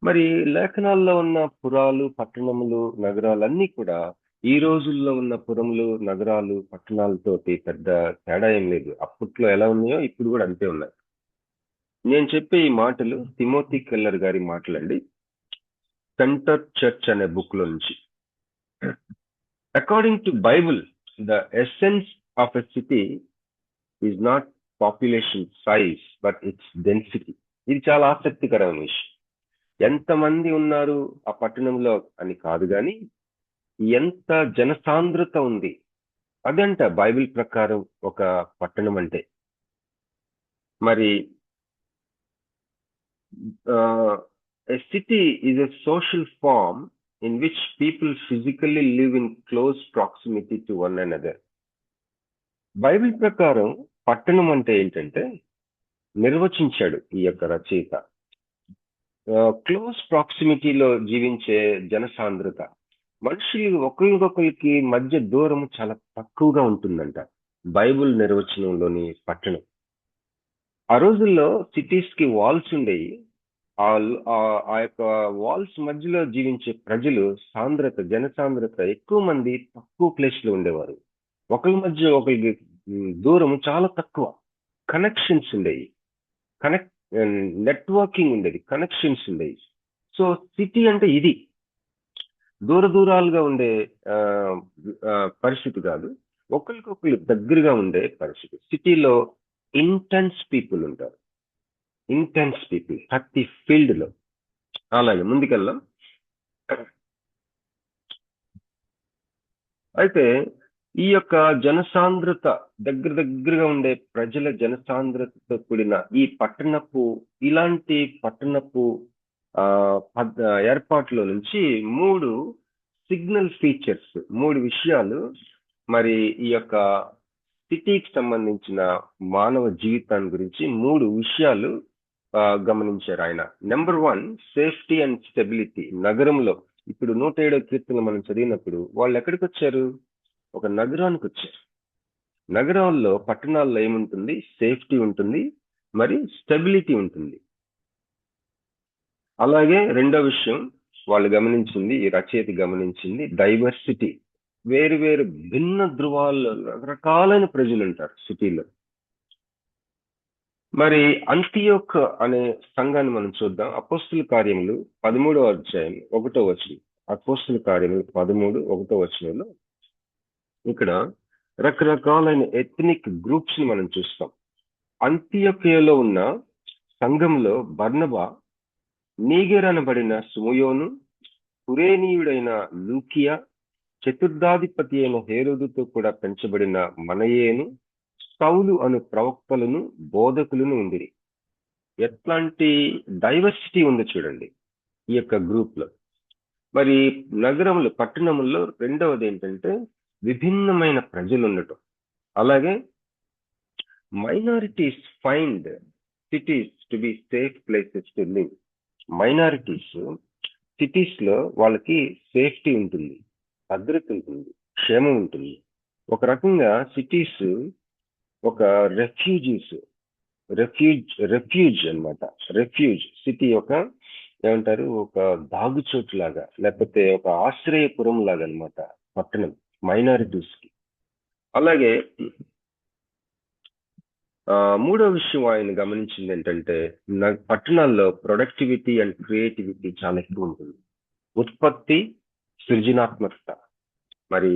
మరి లేఖనాల్లో ఉన్న పురాలు, పట్టణములు, నగరాలన్నీ కూడా ఈ రోజుల్లో ఉన్న పురములు, నగరాలు, పట్టణాలతోటి పెద్ద తేడా ఏం లేదు. అప్పట్లో ఎలా ఉన్నాయో ఇప్పుడు కూడా అంతే ఉన్నాయి. నేను చెప్పే ఈ మాటలు తిమోతి కెల్లర్ గారి మాటలండి, సెంటర్ చర్చ్ అనే బుక్ లో నుంచి. According to Bible, the essence of a city is not population size but it's density. ఇది చాలా ఆసక్తికరమైన విషయం. ఎంతమంది ఉన్నారు ఆ పట్టణంలో అని కాదు కానీ ఎంత జనసాంద్రత ఉంది అదంట బైబిల్ ప్రకారం ఒక పట్టణం అంటే. మరి a city is a social form in which people physically live in close proximity to one another. Bible ప్రకారం పట్టణం అంటే ఏంటంటే నిర్వచించాడు ఈ యొక్క రచయిత, క్లోజ్ ప్రాక్సిమిటీలో జీవించే జనసాంద్రత. మనుషులు ఒకరికొకరికి మధ్య దూరం చాలా తక్కువగా ఉంటుందంట బైబిల్ నిర్వచనంలోని పట్టణం. ఆ రోజుల్లో సిటీస్ కి వాల్స్ ఉండేవి. ఆ యొక్క వాల్స్ మధ్యలో జీవించే ప్రజలు సాంద్రత, జనసాంద్రత ఎక్కువ మంది తక్కువ ప్లేస్ లో ఉండేవారు. ఒకరి మధ్య ఒకరికి దూరం చాలా తక్కువ. కనెక్షన్స్ ఉండేవి, నెట్వర్కింగ్ ఉండేది, కనెక్షన్స్ ఉండేవి. సో సిటీ అంటే ఇది దూరాలుగా ఉండే పరిస్థితి కాదు, ఒకరికొకరు దగ్గరగా ఉండే పరిస్థితి. సిటీలో ఇంటెన్స్ పీపుల్ ఉంటారు, ఇంటెన్స్ పీపుల్ ప్రతి ఫీల్డ్ లో. అలాగే ముందుకెళ్దాం. అయితే ఈ యొక్క జనసాంద్రత దగ్గరగా ఉండే ప్రజల జనసాంద్రతతో కూడిన ఈ ఇలాంటి పట్టణపు ఏర్పాట్లో నుంచి 3 సిగ్నల్ ఫీచర్స్, 3 విషయాలు మరి ఈ యొక్క సిటీకి సంబంధించిన మానవ జీవితాన్ని గురించి 3 విషయాలు గమనించారు ఆయన. Number 1, safety and stability. నగరంలో ఇప్పుడు 107వ కీర్తన మనం చదివినప్పుడు వాళ్ళు ఎక్కడికి వచ్చారు? ఒక నగరానికి వచ్చారు. నగరాల్లో, పట్టణాల్లో ఏముంటుంది? సేఫ్టీ ఉంటుంది, మరి స్టెబిలిటీ ఉంటుంది. అలాగే రెండో విషయం వాళ్ళు గమనించింది, ఈ రచయిత గమనించింది, డైవర్సిటీ. వేరు భిన్న ధృవాల్లో రకరకాలైన ప్రజలు ఉంటారు సిటీలో. మరి అంతియోక్ అనే సంఘాన్ని మనం చూద్దాం. అపోస్తుల కార్యములు 13వ అధ్యాయం 1వ వచనం. అపోస్తుల కార్యములు 13, 1వ వచనంలో ఇక్కడ రకరకాలైన ఎథ్నిక్ గ్రూప్స్ ని మనం చూస్తాం. అంతియోకియలో ఉన్న సంఘంలో బర్నబా, నీగెర్ అనబడిన సుమయోను, కురేనీయుడైన లూకియా, చతుర్థాధిపతి అయిన హేరోదుతో కూడా పెంచబడిన మనయేను, సౌలు అను ప్రవక్తలను, బోధకులను ఉండిరి. ఎట్లాంటి డైవర్సిటీ ఉందో చూడండి ఈ యొక్క గ్రూప్ లో. మరి నగరంలో, పట్టణంలో రెండవది ఏంటంటే విభిన్నమైన ప్రజలు ఉండటం. అలాగే minorities find cities to be safe places to live. Minorities cities లో వాళ్ళకి సేఫ్టీ ఉంటుంది, భద్రత ఉంటుంది, క్షేమం ఉంటుంది. ఒక రకంగా సిటీస్ ఒక రెఫ్యూజ్ అన్నమాట. రెఫ్యూజ్ సిటీ ఒక ఏమంటారు, ఒక దాగుచోటు లాగా, లేకపోతే ఒక ఆశ్రయపురం లాగా అన్నమాట పట్టణం మైనారిటీస్ కి. అలాగే మూడో విషయం ఆయన గమనించింది ఏంటంటే పట్టణాల్లో ప్రొడక్టివిటీ అండ్ క్రియేటివిటీ చాలా ఎక్కువ ఉంటుంది. ఉత్పత్తి, సృజనాత్మకత. మరి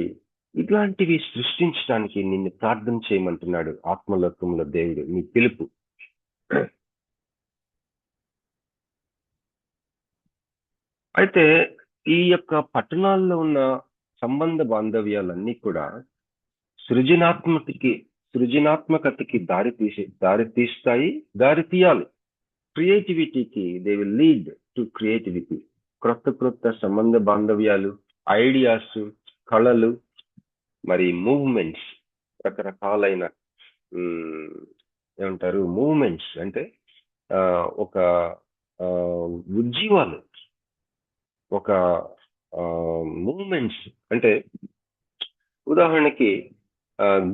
ఇట్లాంటివి సృష్టించడానికి నిన్ను ప్రార్థన చేయమంటున్నాడు ఆత్మలోకంలో దేవుడు. నీ పిలుపు. అయితే ఈ యొక్క పట్టణాల్లో ఉన్న సంబంధ బాంధవ్యాలన్నీ కూడా సృజనాత్మకతకి దారి తీయాలి. క్రియేటివిటీకి they will lead to creativity. క్రొత్త సంబంధ బాంధవ్యాలు, ఐడియాస్, కళలు, మరి మూవ్మెంట్స్, రకరకాలైన ఏమంటారు మూవ్మెంట్స్ అంటే ఒక ఉజ్జీవాలు, ఒక మూవ్మెంట్స్ అంటే ఉదాహరణకి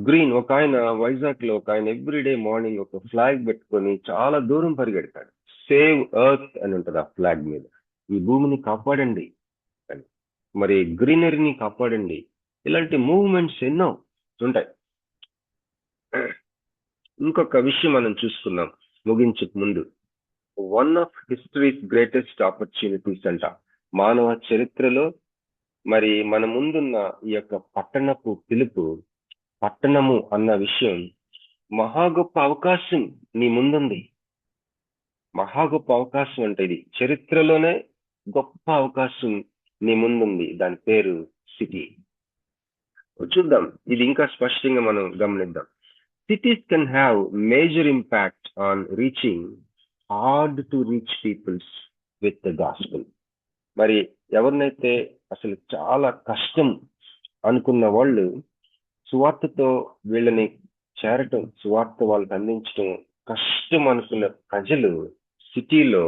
గ్రీన్, ఒక ఆయన వైజాగ్ లో ఒక ఆయన ఎవ్రీడే మార్నింగ్ ఒక ఫ్లాగ్ పెట్టుకొని చాలా దూరం పరిగెడతాడు. సేవ్ ఎర్త్ అని ఉంటుంది ఆ ఫ్లాగ్ మీద. ఈ భూమిని కాపాడండి అని, మరి గ్రీనరీని కాపాడండి. ఇలాంటి మూవ్మెంట్స్ ఎన్నో ఉంటాయి. ఇంకొక విషయం మనం చూసుకుందాం ముగించక ముందు. One of histories greatest opportunities అంట. మానవ చరిత్రలో మరి మన ముందున్న ఈ యొక్క పట్టణపు పిలుపు, పట్టణము అన్న విషయం మహా గొప్ప అవకాశం నీ ముందుంది. మహా గొప్ప అవకాశం అంటే ఇది చరిత్రలోనే గొప్ప అవకాశం నీ ముందుంది. దాని పేరు సిటీ. చూద్దాం, ఇది ఇంకా స్పష్టంగా మనం గమనిద్దాం. Cities can have major impact on reaching hard to reach peoples with the gospel. మరి ఎవరినైతే అసలు చాలా కష్టం అనుకున్న వాళ్ళు సువార్తతో వీళ్ళని చేరటం, సువార్త వాళ్ళకి అందించడం కష్టం అనుకున్న ప్రజలు సిటీలో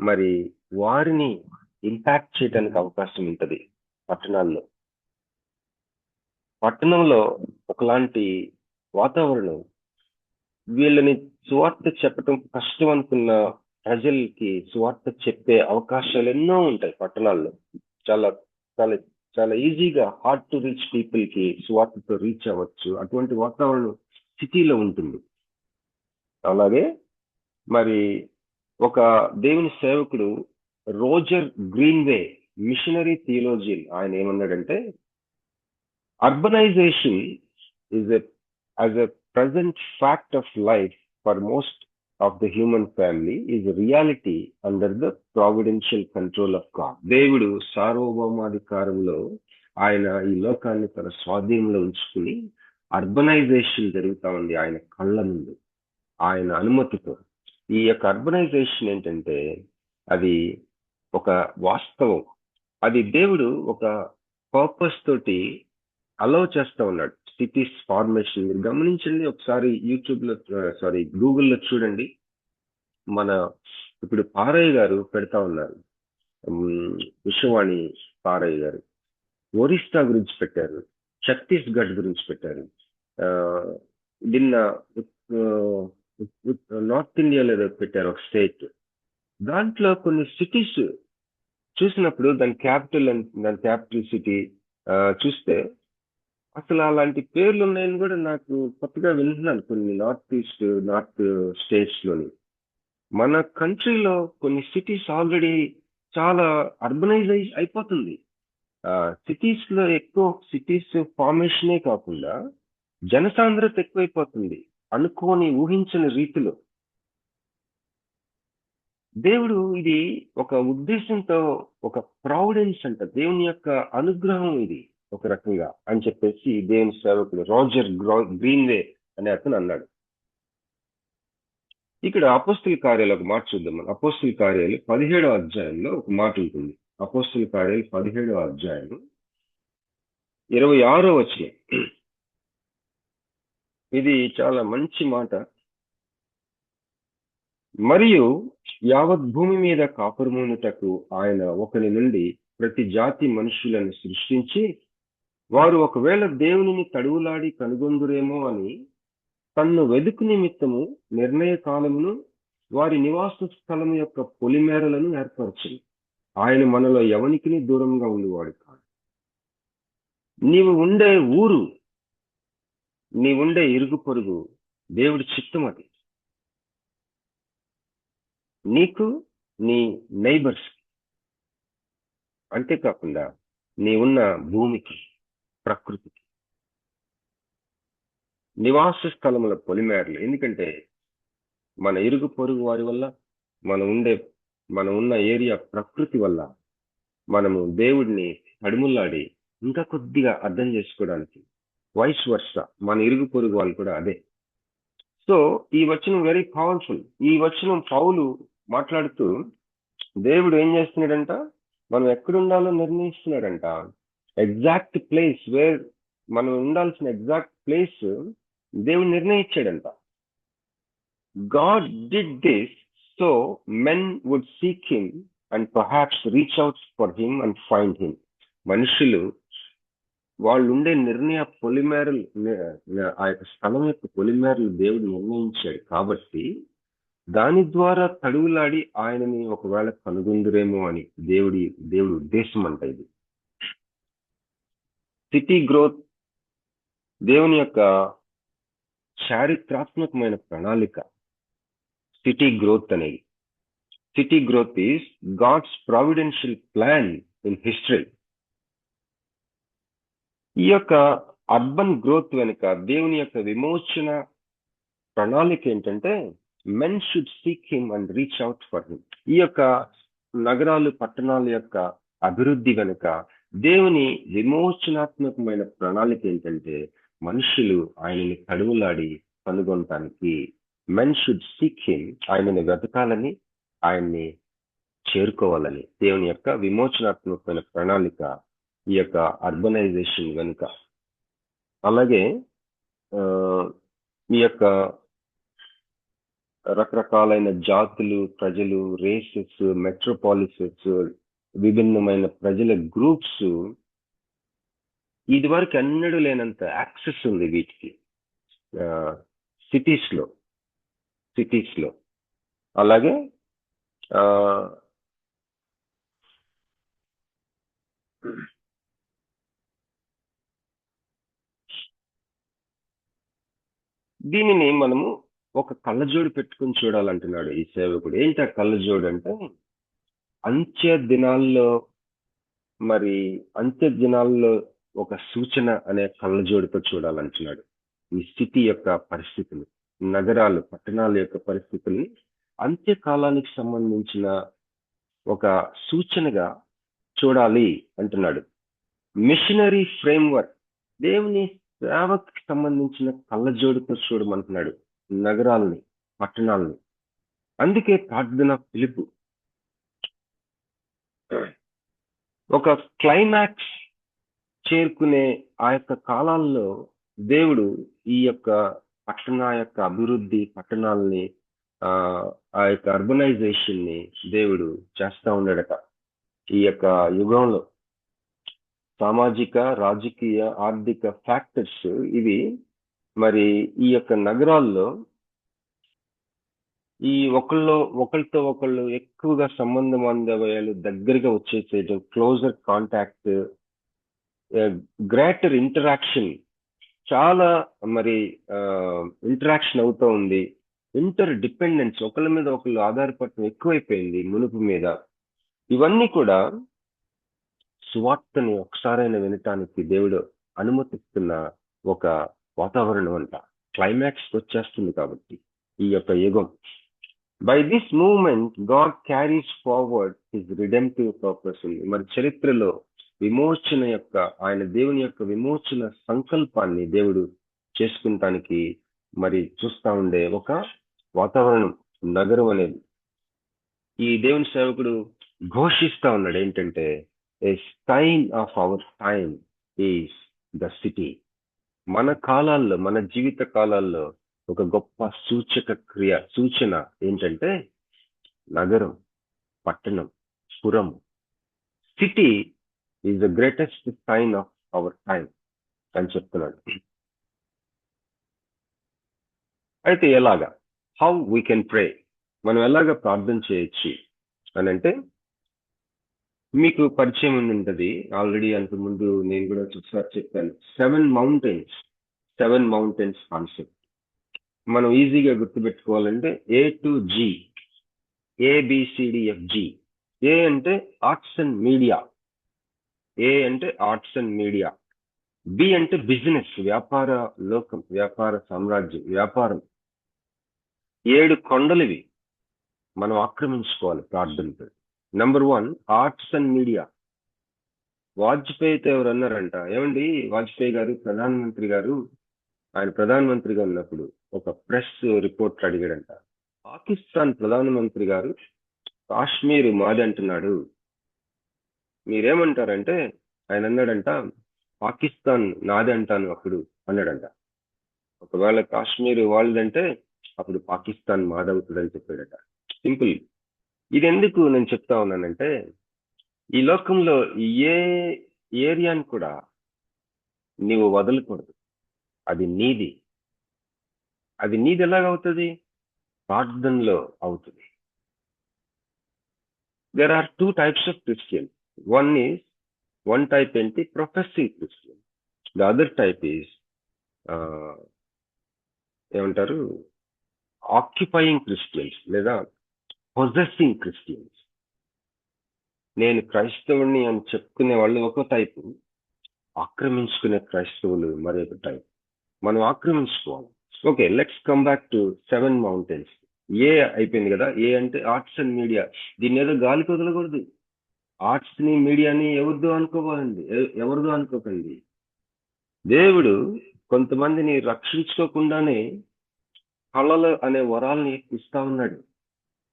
మరి వారిని ఇంపాక్ట్ చేయడానికి అవకాశం ఉంటుంది. పట్టణాల్లో, పట్టణంలో ఒకలాంటి వాతావరణం వీళ్ళని సువార్త చెప్పటం కష్టం అనుకున్న ప్రజలకి సువార్త చెప్పే అవకాశాలు ఎన్నో ఉంటాయి. పట్టణాల్లో చాలా చాలా చాలా ఈజీగా హార్డ్ టు రీచ్ పీపుల్ కి సువార్తతో రీచ్ అవ్వచ్చు. అటువంటి వాతావరణం సిటీలో ఉంటుంది. అలాగే మరి ఒక దేవుని సేవకుడు రోజర్ గ్రీన్వే, మిషనరీ థియోలాజియన్, ఆయన ఏమన్నాడంటే, urbanization is as a present fact of life for most of the human family is a reality under the providential control of God. దేవుడు సార్వభౌమాధికారంలో ఆయన ఈ లోకాన్ని తన స్వాధీనంలో ఉంచుకుని అర్బనైజేషన్ జరుగుతా ఉంది ఆయన కళ్ళ ముందు, ఆయన అనుమతితో. ఈ యొక్క అర్బనైజేషన్ ఏంటంటే అది ఒక వాస్తవం. అది దేవుడు ఒక పర్పస్ తోటి అలౌ చేస్తా ఉన్నాడు. సిటీస్ ఫార్మేషన్ మీరు గమనించండి ఒకసారి, యూట్యూబ్ లో గూగుల్లో చూడండి. మన ఇప్పుడు పారయ్య గారు పెడతా ఉన్నారు, విశ్వవాణి పారయ్య గారు ఒరిస్సా గురించి పెట్టారు, ఛత్తీస్గఢ్ గురించి పెట్టారు, నిన్న నార్త్ ఇండియాలో పెట్టారు ఒక స్టేట్. దాంట్లో కొన్ని సిటీస్ చూసినప్పుడు దాని క్యాపిటల్ సిటీ చూస్తే అసలు అలాంటి పేర్లు ఉన్నాయని కూడా నాకు కొత్తగా వింటున్నాను కొన్ని నార్త్ స్టేట్స్ లోని. మన కంట్రీలో కొన్ని సిటీస్ ఆల్రెడీ చాలా అర్బనైజ్ అయిపోతుంది. సిటీస్ లో ఎక్కువ సిటీస్ ఫార్మేషనే కాకుండా జనసాంద్రత ఎక్కువైపోతుంది అనుకోని ఊహించని రీతిలో. దేవుడు ఇది ఒక ఉద్దేశంతో, ఒక ప్రావిడెన్స్ అంట, దేవుని యొక్క అనుగ్రహం ఇది ఒక రకంగా అని చెప్పేసి దేవుని సేవకుడు రోజర్ గ్రీన్వే అనే అతను అన్నాడు. ఇక్కడ అపోస్తల కార్యాలు ఒక మాట చూద్దాం. మనం అపోస్తల కార్యాలు 17వ అధ్యాయంలో ఒక మాట ఉంటుంది. అపోస్తల కార్యాలు 17వ అధ్యాయం 26వ వచనం. ఇది చాలా మంచి మాట. మరియు యావత్ భూమి మీద కాపురమునుటకు ఆయన ఒకరి నుండి ప్రతి జాతి మనుషులను సృష్టించి, వారు ఒకవేళ దేవునిని తడువులాడి కనుగొందురేమో అని తన్ను వెదుకు నిమిత్తము నిర్ణయ కాలమును వారి నివాస స్థలం యొక్క పొలిమేరలను ఏర్పరచింది. ఆయన మనలో ఎవనికి దూరంగా ఉండేవాడు కాదు. నీవు ఉండే ఊరు, నీవుండే ఇరుగు పొరుగు దేవుడి చిత్తం. అది నీకు, నీ నైబర్స్, అంతేకాకుండా నీ ఉన్న భూమికి, ప్రకృతికి, నివాస స్థలముల పొలిమేరలు. ఎందుకంటే మన ఇరుగు పొరుగు వారి వల్ల, మనం ఉన్న ఏరియా ప్రకృతి వల్ల మనము దేవుడిని తడుములాడి ఇంకా కొద్దిగా అర్థం చేసుకోవడానికి, వైస్ వర్స మన ఇరుగు పొరుగు వాళ్ళు కూడా అదే. సో ఈ వచనం వెరీ పవర్ఫుల్. ఈ వచనం పౌలు మాట్లాడుతూ దేవుడు ఏం చేస్తున్నాడంట, మనం ఎక్కడుండాలో నిర్ణయిస్తున్నాడంట. ఎగ్జాక్ట్ ప్లేస్ వేర్ మనం ఉండాల్సిన ఎగ్జాక్ట్ ప్లేస్ దేవుడు నిర్ణయించాడంట. God did this so men would seek him and perhaps reach out for him and find him. మనుషులు వాళ్ళు ఉండే నిర్ణయ పొలిమేరలు, ఆ యొక్క స్థలం యొక్క పొలిమేరలు దేవుడు నిర్ణయించాడు. కాబట్టి దాని ద్వారా తడువులాడి ఆయనని ఒకవేళ కనుగొందురేమో అని దేవుడి ఉద్దేశం అంట. ఇది సిటీ గ్రోత్ దేవుని యొక్క చారిత్రాత్మకమైన ప్రణాళిక. సిటీ గ్రోత్ అనేది city growth is God's providential plan in history. ఈ యొక్క అర్బన్ గ్రోత్ వెనుక దేవుని యొక్క విమోచన ప్రణాళిక ఏంటంటే men should seek him and reach out for him. ఈ యొక్క నగరాలు పట్టణాల యొక్క అభివృద్ధి వెనుక దేవుని విమోచనాత్మకమైన ప్రణాళిక ఏంటంటే మనుషులు ఆయనని తడువులాడి కనుగొనటానికి. మెన్ షుడ్ సీక్ హిమ్, ఆయనని వెతకాలని, ఆయన్ని చేరుకోవాలని దేవుని యొక్క విమోచనాత్మకమైన ప్రణాళిక ఈ యొక్క అర్బనైజేషన్ వెనుక. అలాగే ఈ యొక్క రకరకాలైన జాతులు, ప్రజలు, రేసెస్, మెట్రోపాలిసెస్, విభిన్నమైన ప్రజల గ్రూప్స్, ఇది వరకు ఎన్నడూ లేనంత యాక్సెస్ ఉంది వీటికి సిటీస్ లో. అలాగే దీనిని మనము ఒక కళ్ళజోడు పెట్టుకుని చూడాలంటున్నాడు ఈ సేవకుడు. ఏంటి ఆ కళ్ళజోడు అంటే, అంత్య దినాల్లో ఒక సూచన అనే కళ్ళజోడుతో చూడాలంటున్నాడు. ఈ సిటీ యొక్క పరిస్థితులు, నగరాలు, పట్టణాల యొక్క పరిస్థితుల్ని అంత్యకాలానికి సంబంధించిన ఒక సూచనగా చూడాలి అంటున్నాడు. మిషనరీ ఫ్రేమ్వర్క్, దేవుని సేవకు సంబంధించిన కళ్ళజోడుతో చూడమంటున్నాడు నగరాలని, పట్టణాలని. అందుకే ప్రార్థన పిలుపు. ఒక క్లైమాక్స్ చేరుకునే ఆ యొక్క కాలాల్లో దేవుడు ఈ యొక్క పట్టణ యొక్క అభివృద్ధి, పట్టణాలని, ఆ యొక్క అర్బనైజేషన్ ని దేవుడు చేస్తా ఉన్నాడట. ఈ యొక్క యుగంలో సామాజిక, రాజకీయ, ఆర్థిక ఫ్యాక్టర్స్ ఇవి మరి ఈ యొక్క నగరాల్లో ఈ ఒకళ్ళతో ఒకళ్ళు ఎక్కువగా సంబంధ బాంధవ్యాలు దగ్గరగా వచ్చేసేయడం, క్లోజర్ కాంటాక్ట్, గ్రేటర్ ఇంటరాక్షన్, చాలా మరి ఇంటరాక్షన్ అవుతూ ఉంది. ఇంటర్ డిపెండెన్స్, ఒకళ్ళ మీద ఒకళ్ళు ఆధారపడటం ఎక్కువైపోయింది మునుపు మీద. ఇవన్నీ కూడా సువార్తని ఒకసారైనా వినటానికి దేవుడు అనుమతిస్తున్న ఒక వాతావరణం అంట. క్లైమాక్స్ వచ్చేస్తుంది కాబట్టి ఈ యొక్క యుగం. By this movement God carries forward his redemptive purpose. మరి చరిత్రలో విమోచన యొక్క, ఆయన దేవుని యొక్క విమోచన సంకల్పాన్ని దేవుడు చేసుకుంటానికి మరి చూస్తా ఉండే ఒక వాతావరణం నగరం అనేది. ఈ దేవుని సేవకుడు ఘోషిస్తా ఉన్నాడు ఏంటంటే, a sign of our time is the city. మన కాలాల్లో, మన జీవిత కాలాల్లో ఒక గొప్ప సూచన ఏంటంటే నగరం, పట్టణం, పురం. City is the greatest sign of our time అని చెప్తున్నాడు. అయితే ఎలాగా, హౌ వీ కెన్ ప్రే, మనం ఎలాగా ప్రార్థన చేయొచ్చు అని అంటే, మీకు పరిచయం ఉంటుంది ఆల్రెడీ. అంతకుముందు నేను కూడా ఒకసారి చెప్పాను. 7 మౌంటైన్స్ కాన్సెప్ట్ మనం ఈజీగా గుర్తుపెట్టుకోవాలంటే A to G, ABCDFG. ఏ అంటే ఆర్ట్స్ అండ్ మీడియా, బి అంటే బిజినెస్, వ్యాపార లోకం, వ్యాపార సామ్రాజ్యం, వ్యాపారం. 7 కొండలివి మనం ఆక్రమించుకోవాలి ప్రార్థనతో. Number 1 arts and media. వాజ్పేయితో ఎవరు అన్నారంట, ఏమండి వాజ్పేయి గారు ప్రధానమంత్రి గారు, ఆయన ప్రధానమంత్రిగా ఉన్నప్పుడు ఒక ప్రెస్ రిపోర్ట్ అడిగాడంట, పాకిస్తాన్ ప్రధానమంత్రి గారు కాశ్మీర్ మాది అంటున్నాడు, మీరేమంటారంటే ఆయన అన్నాడంట, పాకిస్తాన్ నాది అంటాను అప్పుడు అన్నాడంట. ఒకవేళ కాశ్మీర్ వాళ్ళదంటే అప్పుడు పాకిస్తాన్ మాదవుతుందని చెప్పాడట. సింపుల్. ఇది ఎందుకు నేను చెప్తా ఉన్నానంటే, ఈ లోకంలో ఏ ఏరియాని కూడా నీవు వదలకూడదు. అది నీది. అది నీది ఎలాగవుతుంది? ప్రార్థనలో అవుతుంది. There are 2 types of Christians. One type ఏంటి? Professing Christian. The other type is ఏమంటారు, ఆక్యుపైయింగ్ క్రిస్టియన్స్, లేదా పొజెసింగ్ క్రిస్టియన్స్. నేను క్రైస్తవుని అని చెప్పుకునే వాళ్ళు ఒక టైపు, ఆక్రమించుకునే క్రైస్తవులు మరొక టైప్. మనం ఆక్రమించుకోవాలి. Okay, let's come back to 7 mountains. A అయిపోయింది కదా. ఏ అంటే ఆర్ట్స్ అండ్ మీడియా. దీన్ని ఏదో గాలికి వదలకూడదు. ఆర్ట్స్ ని మీడియాని ఎవరిదో అనుకోవాలండి, ఎవరిదో అనుకోకండి. దేవుడు కొంతమందిని రక్షించుకోకుండానే కళలు అనే వరాలని ఇస్తా ఉన్నాడు.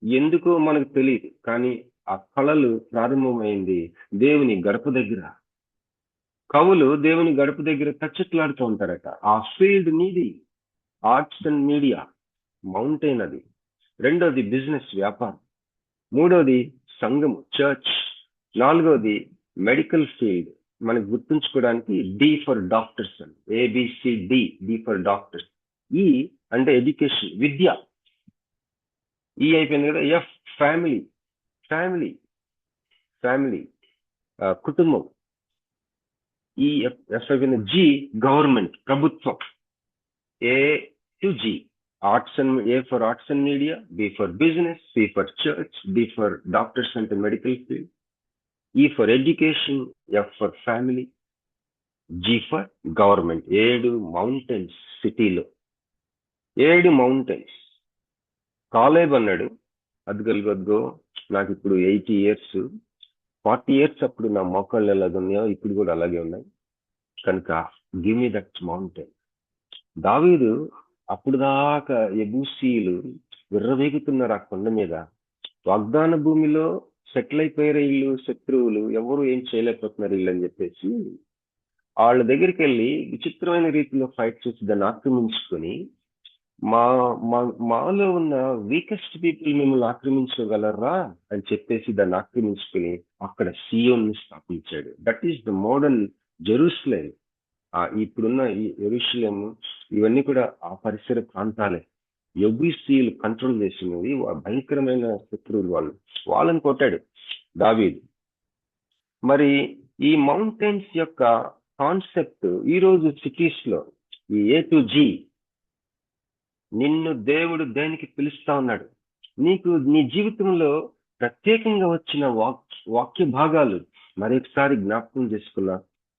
ఎందుకో మనకు తెలియదు, కానీ ఆ కళలు ప్రారంభమైంది దేవుని గడప దగ్గర. కవులు దేవుని గడప దగ్గర తచ్చట్లాడుతూ ఉంటారట. ఆ ఫీల్డ్ నీది. ఆర్ట్స్ అండ్ మీడియా మౌంటైన్ అది. రెండోది బిజినెస్, వ్యాపారం. మూడోది సంఘము, చర్చ్. నాలుగోది మెడికల్ ఫీల్డ్. మనకు గుర్తుంచుకోవడానికి డి ఫర్ డాక్టర్స్ అని, ఏబిసిడి, డి ఫర్ డాక్టర్స్. ఈ అంటే ఎడ్యుకేషన్, విద్య. ఈ అయిపోయింది కదా. ఎఫ్ ఫ్యామిలీ, ఫ్యామిలీ ఫ్యామిలీ కుటుంబం. ఈ ఎఫ్ అయిపోయింది. జి గవర్నమెంట్, ప్రభుత్వం. A to G, arts and A for arts and media, B for business, C for church, D for doctors అంటే medical field, E for education, F for family, G for government. 7 mountains సిటీలో, 7 mountains. Caleb అన్నాడు, అదిగో నాకు ఇప్పుడు 80 years, 40 years అప్పుడు నా మోకాళ్ళు ఎలాగ ఉన్నాయో ఇప్పుడు కూడా అలాగే ఉన్నాయి, కనుక గివ్ మీ దట్ మౌంటైన్. దావీదు అప్పుడు దాకా ఎబూసీలు విర్రవేగుతున్నారు ఆ కొండ మీద. వాగ్దాన భూమిలో సెటిల్ అయిపోయారు వీళ్ళు, శత్రువులు ఎవరు ఏం చేయలేకపోతున్నారు వీళ్ళు అని చెప్పేసి వాళ్ళ దగ్గరికి వెళ్ళి విచిత్రమైన రీతిలో ఫైట్ చేసి దాన్ని ఆక్రమించుకొని, మాలో ఉన్న వీకెస్ట్ పీపుల్ మిమ్మల్ని ఆక్రమించగలరా అని చెప్పేసి దాన్ని ఆక్రమించుకుని అక్కడ సియోన్ని స్థాపించాడు. That is the modern Jerusalem. ఇప్పుడున్న ఈ యెరూషలేము ఇవన్నీ కూడా ఆ పరిసర ప్రాంతాలే. యెబూసీయులు కంట్రోల్ చేసినవి, భయంకరమైన శత్రువులు వాళ్ళు. వాళ్ళని కొట్టాడు దావీదు. మరి ఈ మౌంటైన్స్ యొక్క కాన్సెప్ట్ ఈరోజు సిటీస్ లో ఈ ఏ టు జి, నిన్ను దేవుడు దేనికి పిలుస్తా ఉన్నాడు, నీకు నీ జీవితంలో ప్రత్యేకంగా వచ్చిన వాక్య భాగాలు మరొకసారి జ్ఞాపకం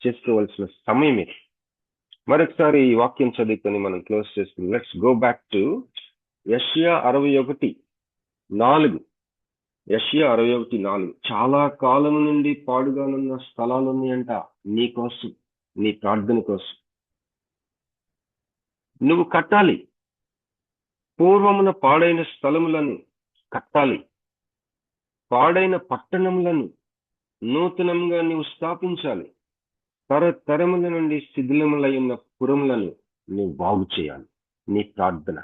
చేసుకోవాల్సిన సమయమే. మరొకసారి ఈ వాక్యం చదువుకొని మనం క్లోజ్ చేసుకుని లెట్స్ గో బ్యాక్ టు యెషయా 61:4. యెషయా 61:4. చాలా కాలం నుండి పాడుగానున్న స్థలాలు ఉన్నాయంట నీ కోసం, నీ ప్రార్థన కోసం. నువ్వు కట్టాలి, పూర్వమున పాడైన స్థలములను కట్టాలి, పాడైన పట్టణములను నూతనంగా నువ్వు స్థాపించాలి, తరతరముల నుండి శిథిలములై ఉన్న పురములను నువ్వు బాగు చేయాలి. నీ ప్రార్థన.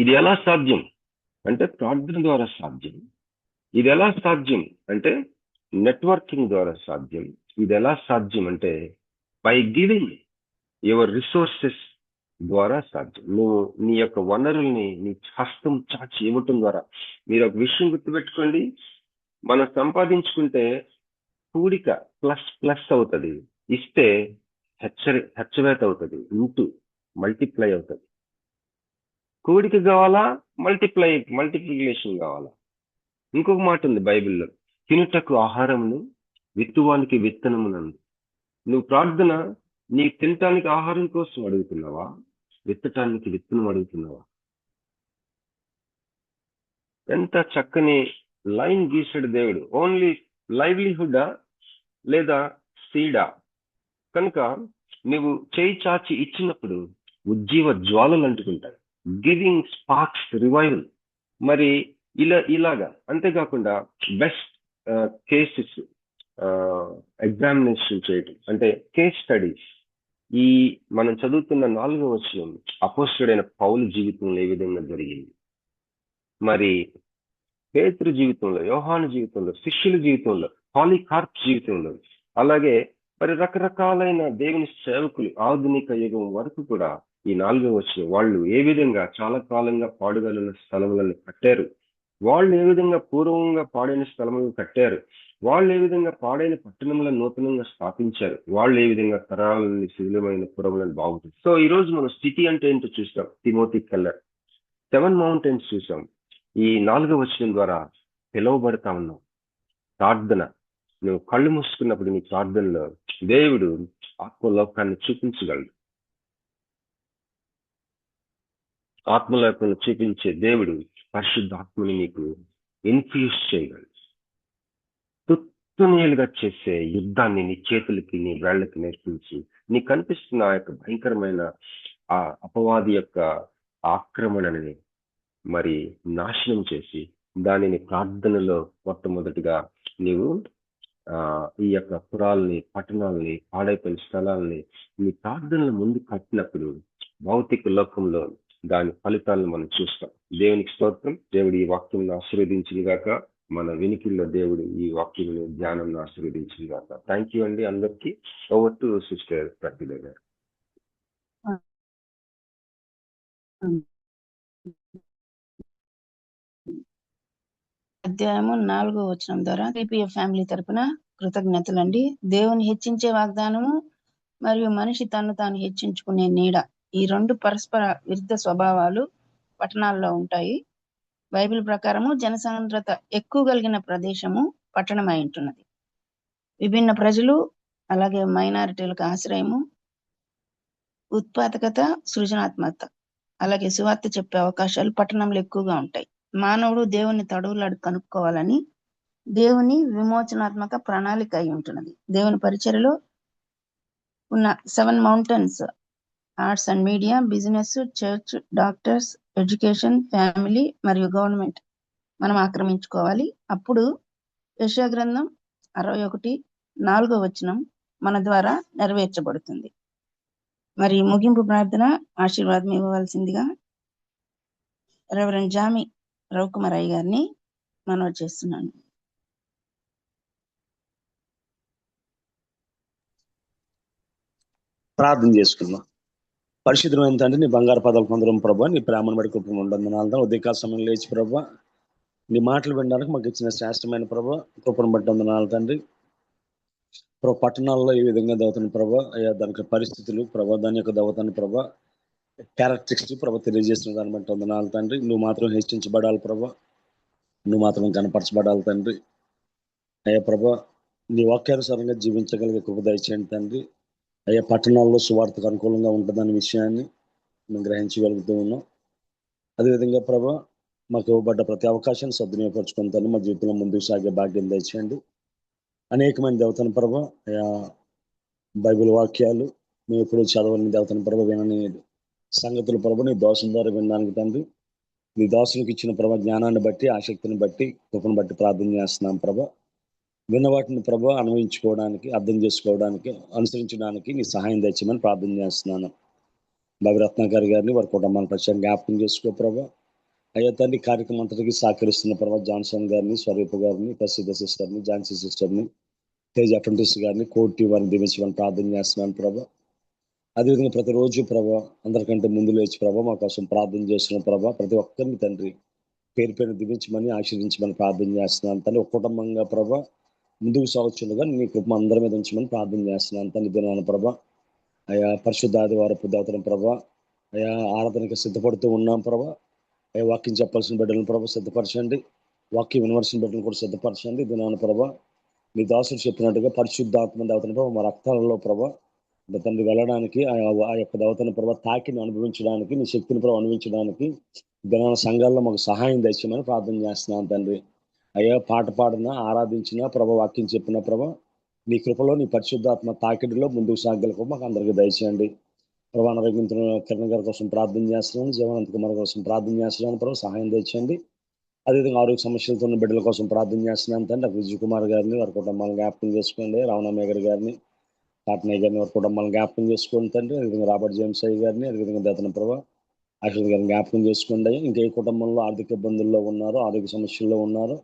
ఇది ఎలా సాధ్యం అంటే ప్రార్థన ద్వారా సాధ్యం. ఇది ఎలా సాధ్యం అంటే నెట్వర్కింగ్ ద్వారా సాధ్యం. ఇది ఎలా సాధ్యం అంటే బై గివింగ్ యువర్ రిసోర్సెస్ ద్వారా సాధ్యం. నువ్వు నీ యొక్క వనరుల్ని నీ హస్తం చాచి ఇవ్వటం ద్వారా. మీరు ఒక విషయం గుర్తుపెట్టుకోండి, మనం సంపాదించుకుంటే కూడిక ప్లస్ ప్లస్ అవుతుంది, ఇస్తే హెచ్చవేత అవుతుంది, మల్టిప్లై అవుతుంది. కూడిక కావాలా, మల్టిప్లికేషన్ కావాలా? ఇంకొక మాట ఉంది బైబిల్లో, తినుటకు ఆహారమును విత్తువానికి విత్తనమునందు. నువ్వు ప్రార్థన నీ తినటానికి ఆహారం కోసం అడుగుతున్నావా, విత్తటానికి విత్తనం అడుగుతున్నావా? ఎంత చక్కని లైన్ గీసాడు దేవుడు. ఓన్లీ లైవ్లీహుడా లేదా సీడా? కనుక నువ్వు చేయి చాచి ఇచ్చినప్పుడు ఉజ్జీవ జ్వాలలు అంటుకుంటాయి. Giving sparks revival. మరి ఇలాగా. అంతేకాకుండా బెస్ట్ కేసెస్ ఎగ్జామినేషన్ చేయటం, అంటే కేస్ స్టడీస్. ఈ మనం చదువుతున్న 4వ వచనం అపోస్తలుడైన పౌలు జీవితంలో ఏ విధంగా జరిగింది, మరి పేతురు జీవితంలో, యోహాను జీవితంలో, శిష్యుల జీవితంలో, పాలికార్ప్ జీవితంలో, అలాగే మరి రకరకాలైన దేవుని సేవకులు ఆధునిక యుగం వరకు కూడా ఈ 4వ వచనం వాళ్ళు ఏ విధంగా చాలా కాలంగా పాడుగలున్న స్థలములను కట్టారు, వాళ్ళు ఏ విధంగా పూర్వంగా పాడైన స్థలములను కట్టారు, వాళ్ళు ఏ విధంగా పాడైన పట్టణములను నూతనంగా స్థాపించారు, వాళ్ళు ఏ విధంగా తరాలని శిథిలమైన పురములను బాగుంటుంది. సో ఈ రోజు మనం స్థితి అంటే ఏంటో చూస్తాం. తిమోతి కెల్లర్ 7 మౌంటైన్స్ చూసాం. ఈ 4వ వచనం ద్వారా పిలువబడతా ఉన్నాం. ప్రార్థన, నువ్వు కళ్ళు మూసుకున్నప్పుడు నీ ప్రార్థనలో దేవుడు ఆత్మలోకాన్ని చూపించగలడు. ఆత్మలోకాన్ని చూపించే దేవుడు పరిశుద్ధాత్మని నీకు ఇన్ఫ్యూజ్ చేయగలడు. తుత్తునియలుగా చేసే యుద్ధాన్ని నీ చేతులకి నీ వేళ్లకి నేర్పించి నీకు కనిపిస్తున్న ఆ యొక్క భయంకరమైన ఆ అపవాది యొక్క ఆక్రమణని మరి నాశనం చేసి దానిని ప్రార్థనలో మొట్టమొదటిగా నీవు ఈ యొక్క పురాల్ని, పట్టణాలని, పాడైపోయిన స్థలాలని నీ ప్రార్థనల ముందు కట్టినప్పుడు భౌతిక లోకంలో దాని ఫలితాలను మనం చూస్తాం. దేవునికి స్తోత్రం. దేవుడు ఈ వాక్యం ఆశీర్వదించింది గాక. మన వినికిల్లో దేవుడు ఈ వాక్యం ధ్యానం ఆశీర్వదించింది గాక. థ్యాంక్ యూ అండి అందరికీ. ఓవర్ టు సిస్టర్ ప్రతిభ గారు. అధ్యాయము 4వ వచనం ద్వారా టీపీఎఫ్ ఫ్యామిలీ తరపున కృతజ్ఞతలండి. దేవుని హెచ్చించే వాగ్దానము మరియు మనిషి తను తాను హెచ్చించుకునే నీడ, ఈ రెండు పరస్పర విరుద్ధ స్వభావాలు పట్టణాల్లో ఉంటాయి. బైబిల్ ప్రకారము జనసాంద్రత ఎక్కువ కలిగిన ప్రదేశము పట్టణమై ఉంటున్నది. విభిన్న ప్రజలు అలాగే మైనారిటీలకు ఆశ్రయము, ఉత్పాదకత, సృజనాత్మకత అలాగే సువార్త చెప్పే అవకాశాలు పట్టణంలో ఎక్కువగా ఉంటాయి. మానవుడు దేవుని తడువులాడు కనుక్కోవాలని దేవుని విమోచనాత్మక ప్రణాళిక అయి ఉంటున్నది. దేవుని పరిచర్యలో ఉన్న 7 mountains, arts and media, business, church, doctors, education, family మరియు గవర్నమెంట్ మనం ఆక్రమించుకోవాలి. అప్పుడు యెషయా గ్రంథం 61:4వ వచనం మన ద్వారా నెరవేర్చబడుతుంది. మరి ముగింపు ప్రార్థన ఆశీర్వాదం ఇవ్వవలసిందిగా రెవరెండ్ జామి రవికుమారయ్య గారిని మనవి చేస్తున్నాను. ప్రార్థన చేసుకుందాం. పరిశుద్ధమైన తండ్రి, నీ బంగారు పదాలు పొందడం ప్రభా, నీ ప్రేమను బట్టి కృపను ఉండదు. ఉదయకాల సమయం లేచి ప్రభా, నీ మాటలు వినడానికి మాకు ఇచ్చిన శ్రేష్టమైన ప్రభా కృపను బట్టి వందనాలు తండ్రి. ప్రభా, పట్టణాల్లో ఈ విధంగా దవతని ప్రభా, అయ్యా దానికి పరిస్థితులు ప్రభా, దాని యొక్క దవతని ప్రభా, క్యారెక్టరిస్టిక్ ప్రభా తెలియజేసిన దాన్ని బట్టి వందనాలు తండ్రి. నువ్వు మాత్రం హెచ్చించబడాలి ప్రభా, నువ్వు మాత్రం కనపరచబడాలి తండ్రి. అయ్యా ప్రభా, నీ వాక్యానుసారంగా జీవించగలిగే కృప దయచేయండి తండ్రి. అయ్యా పట్టణాల్లో సువార్తకు అనుకూలంగా ఉంటుందనే విషయాన్ని మేము గ్రహించగలుగుతూ ఉన్నాం. అదేవిధంగా ప్రభా, మాకు ఇవ్వబడ్డ ప్రతి అవకాశాన్ని సద్వినియోగపరుచుకుంటాను మా జీవితంలో ముందుకు సాగే భాగ్యం దయచేయండి. అనేకమైన దేవతను ప్రభా, అయ్యా బైబిల్ వాక్యాలు మేము ఎప్పుడు చదవని దేవతను ప్రభా, వినని సంగతులు ప్రభా నీ దోషం ద్వారా వినడానికి తండ్రి, నీ దోషులకు ఇచ్చిన ప్రభా జ్ఞానాన్ని బట్టి, ఆసక్తిని బట్టి, కృపను బట్టి ప్రార్థన చేస్తున్నాం ప్రభా. విన్న వాటిని ప్రభా అన్వయించుకోవడానికి, అర్థం చేసుకోవడానికి, అనుసరించడానికి నీ సహాయం తెచ్చమని ప్రార్థన చేస్తున్నాను. బాబు రత్నాకర్ గారిని వారి కుటుంబాన్ని ప్రత్యేకంగా జ్ఞాపకం చేసుకో ప్రభా. అయ్యా తండ్రి, కార్యక్రమం అంతటికి సహకరిస్తున్న ప్రభా జాన్సన్ గారిని, స్వరూప్ గారిని, ప్రసిద్ధ సిస్టర్ని, ఝాన్సీ సిస్టర్ని, తేజ్ అప్రెంటిస్ గారిని, కోర్టు వారిని దీవించమని ప్రార్థన చేస్తున్నాను ప్రభా. అదేవిధంగా ప్రతిరోజు ప్రభా అందరికంటే ముందు లేచి ప్రభా మా కోసం ప్రార్థన చేస్తున్న ప్రభా ప్రతి ఒక్కరిని తండ్రి పేరు పేరు దీవించమని, ఆశీర్వించమని ప్రార్థన చేస్తున్నాను తండ్రి. ఒక కుటుంబంగా ప్రభా ముందుకు సాగుతుండగా నీ కృప అందరి మీద ఉంచమని ప్రార్థన చేస్తున్నాను తండ్రి. దినాన ప్రభా అయా పరిశుద్ధ ఆదివారపు దేవతను ప్రభా అయా ఆరాధనకి సిద్ధపడుతూ ఉన్నాం ప్రభా. అయ్యా వాక్యం చెప్పాల్సిన బిడ్డలను ప్రభా సిద్ధపరచండి, వాక్యం వినవలసిన బిడ్డలను కూడా సిద్ధపరచండి. దినాన ప్రభా మీ దాసుడు చెప్పినట్టుగా పరిశుద్ధాత్మ దేవతను ప్రభా మా రక్తాలలో ప్రభా తండ్రి వెళ్ళడానికి, ఆ యొక్క దేవతను ప్రభా తాకిని అనుభవించడానికి, నీ శక్తిని ప్రభా అనుభవించడానికి దినాన సంఘాల్లో మాకు సహాయం తెచ్చమని ప్రార్థన చేస్తున్నాను తండ్రి. అయ్యా పాట పాడినా, ఆరాధించినా ప్రభా వాక్యం చెప్పిన ప్రభా నీ కృపలో, నీ పరిశుద్ధాత్మ తాకిడిలో ముందుకు సాగలకు మాకు అందరికీ దయచేయండి ప్రభా. ఆరోగ్యంతున్న కిరణ్ గారి కోసం ప్రార్థన చేస్తున్నాను, జీవనంత కుమార్ కోసం ప్రార్థన చేస్తున్నాను ప్రభా, సహాయం తెచ్చండి. అదేవిధంగా ఆరోగ్య సమస్యలతో ఉన్న బిడ్డల కోసం ప్రార్థన చేస్తున్నాను తండ్రి. విజయ్ కుమార్ గారిని వారి కుటుంబాలను జ్ఞాపకం చేసుకోండి. రావణమేగర్ గారిని, కాటనయ్య గారిని వారి కుటుంబాలను జ్ఞాపకం చేసుకోండి తండ్రి. అదేవిధంగా రాబర్ట్ జేమ్స్ అయ్య గారిని, అదేవిధంగా దేతన ప్రభా అశ్వత్ గారిని జ్ఞాపకం చేసుకోండి. ఇంకే కుటుంబంలో ఆర్థిక ఇబ్బందుల్లో ఉన్నారో, ఆరోగ్య సమస్యల్లో ఉన్నారో,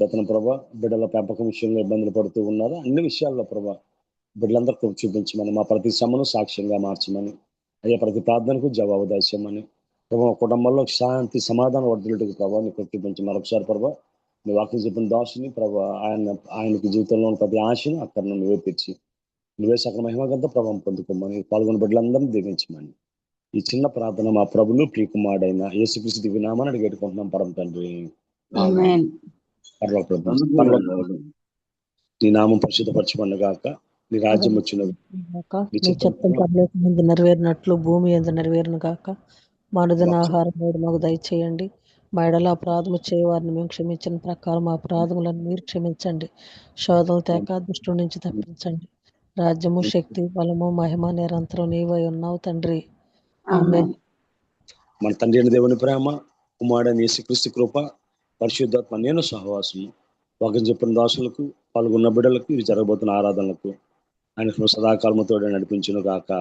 దతన ప్రభా బిడ్డల పెంపకం విషయంలో ఇబ్బందులు పడుతూ ఉన్నారు, అన్ని విషయాల్లో ప్రభా బిడ్డలందరూ చూపించమని, మా ప్రతి శ్రమను సాక్ష్యంగా మార్చమని, అయ్యా ప్రతి ప్రార్థనకు జవాబు దాచేయమని ప్రభా కుటుంబంలో శాంతి సమాధానం వర్ధులకి ప్రభావ నీకు చూపించి మరొకసారి ప్రభా నీ వాక్యం చెప్పిన దాసుని ప్రభా ఆయనకి జీవితంలో ఉన్న ప్రతి ఆశను అక్కడ నువ్వు వేపించి నువ్వే సకల మహిమగంత ప్రభావం పొందుకోమని పాల్గొన్న బిడ్డలందరినీ దీవించమని ఈ చిన్న ప్రార్థన మా ప్రభులు ప్రియకుమారుడైన యేసుక్రీస్తు దివ్య నామాన్ని అడిగి పెట్టుకుంటున్నాం పరమ తండ్రి. ఆమేన్. పరలోక ప్రభు, నీ నామం పరిశుద్ధపరచబడిన గాక, నీ రాజ్యం వచ్చిన గాక, నీ చిత్తం పరలోకం యందు నెరవేరినట్లు భూమి యందు నెరవేరును గాక. మా అనుదిన ఆహారం నేడు మాకు దయచేయండి. మా ఎడల అపరాధము చేయవారిని మేము క్షమించిన ప్రకారం మా అపరాధములను మీరు క్షమించండి. శోధనలు తేక దుష్టుడి నుంచి తప్పించండి. రాజ్యము, శక్తి, బలము, మహిమ నిరంతరం నీవై ఉన్నావు తండ్రి. ఆమేన్. మన తండ్రి అయిన దేవుని ప్రేమ, కుమారుడైన యేసుక్రీస్తు కృప, పరిశుద్ధాత్మ నేను సహవాసము వాక్యం చెప్పిన దాసులకు, పాల్గొన్న బిడ్డలకు, ఇది జరగబోతున్న ఆరాధనలకు ఆయన సదాకాలముతో నడిపించును గాక.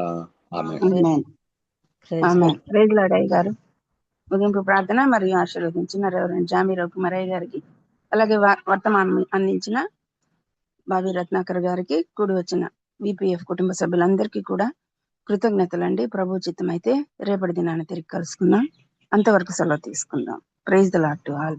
ఆమేన్. ఆమేన్. ప్రైజ్ ఆమేన్. ప్రైజ్ లార్డ్ అయ్య గారు. ముగింపు ప్రార్థన మరియు ఆశీర్వదించిన రెవరెండ్ జామీరావు కుమారయ్య గారికి, అలాగే వర్తమానం అందించిన బాబీ రత్నాకర్ గారికి, కూడి వచ్చిన విపిఎఫ్ కుటుంబ సభ్యులందరికీ కూడా కృతజ్ఞతలండి. ప్రభు చిత్తం అయితే రేపటి దినాన్ని తిరిగి కలుసుకుందాం. అంతవరకు సెలవు తీసుకుందాం. Praise the Lord to all.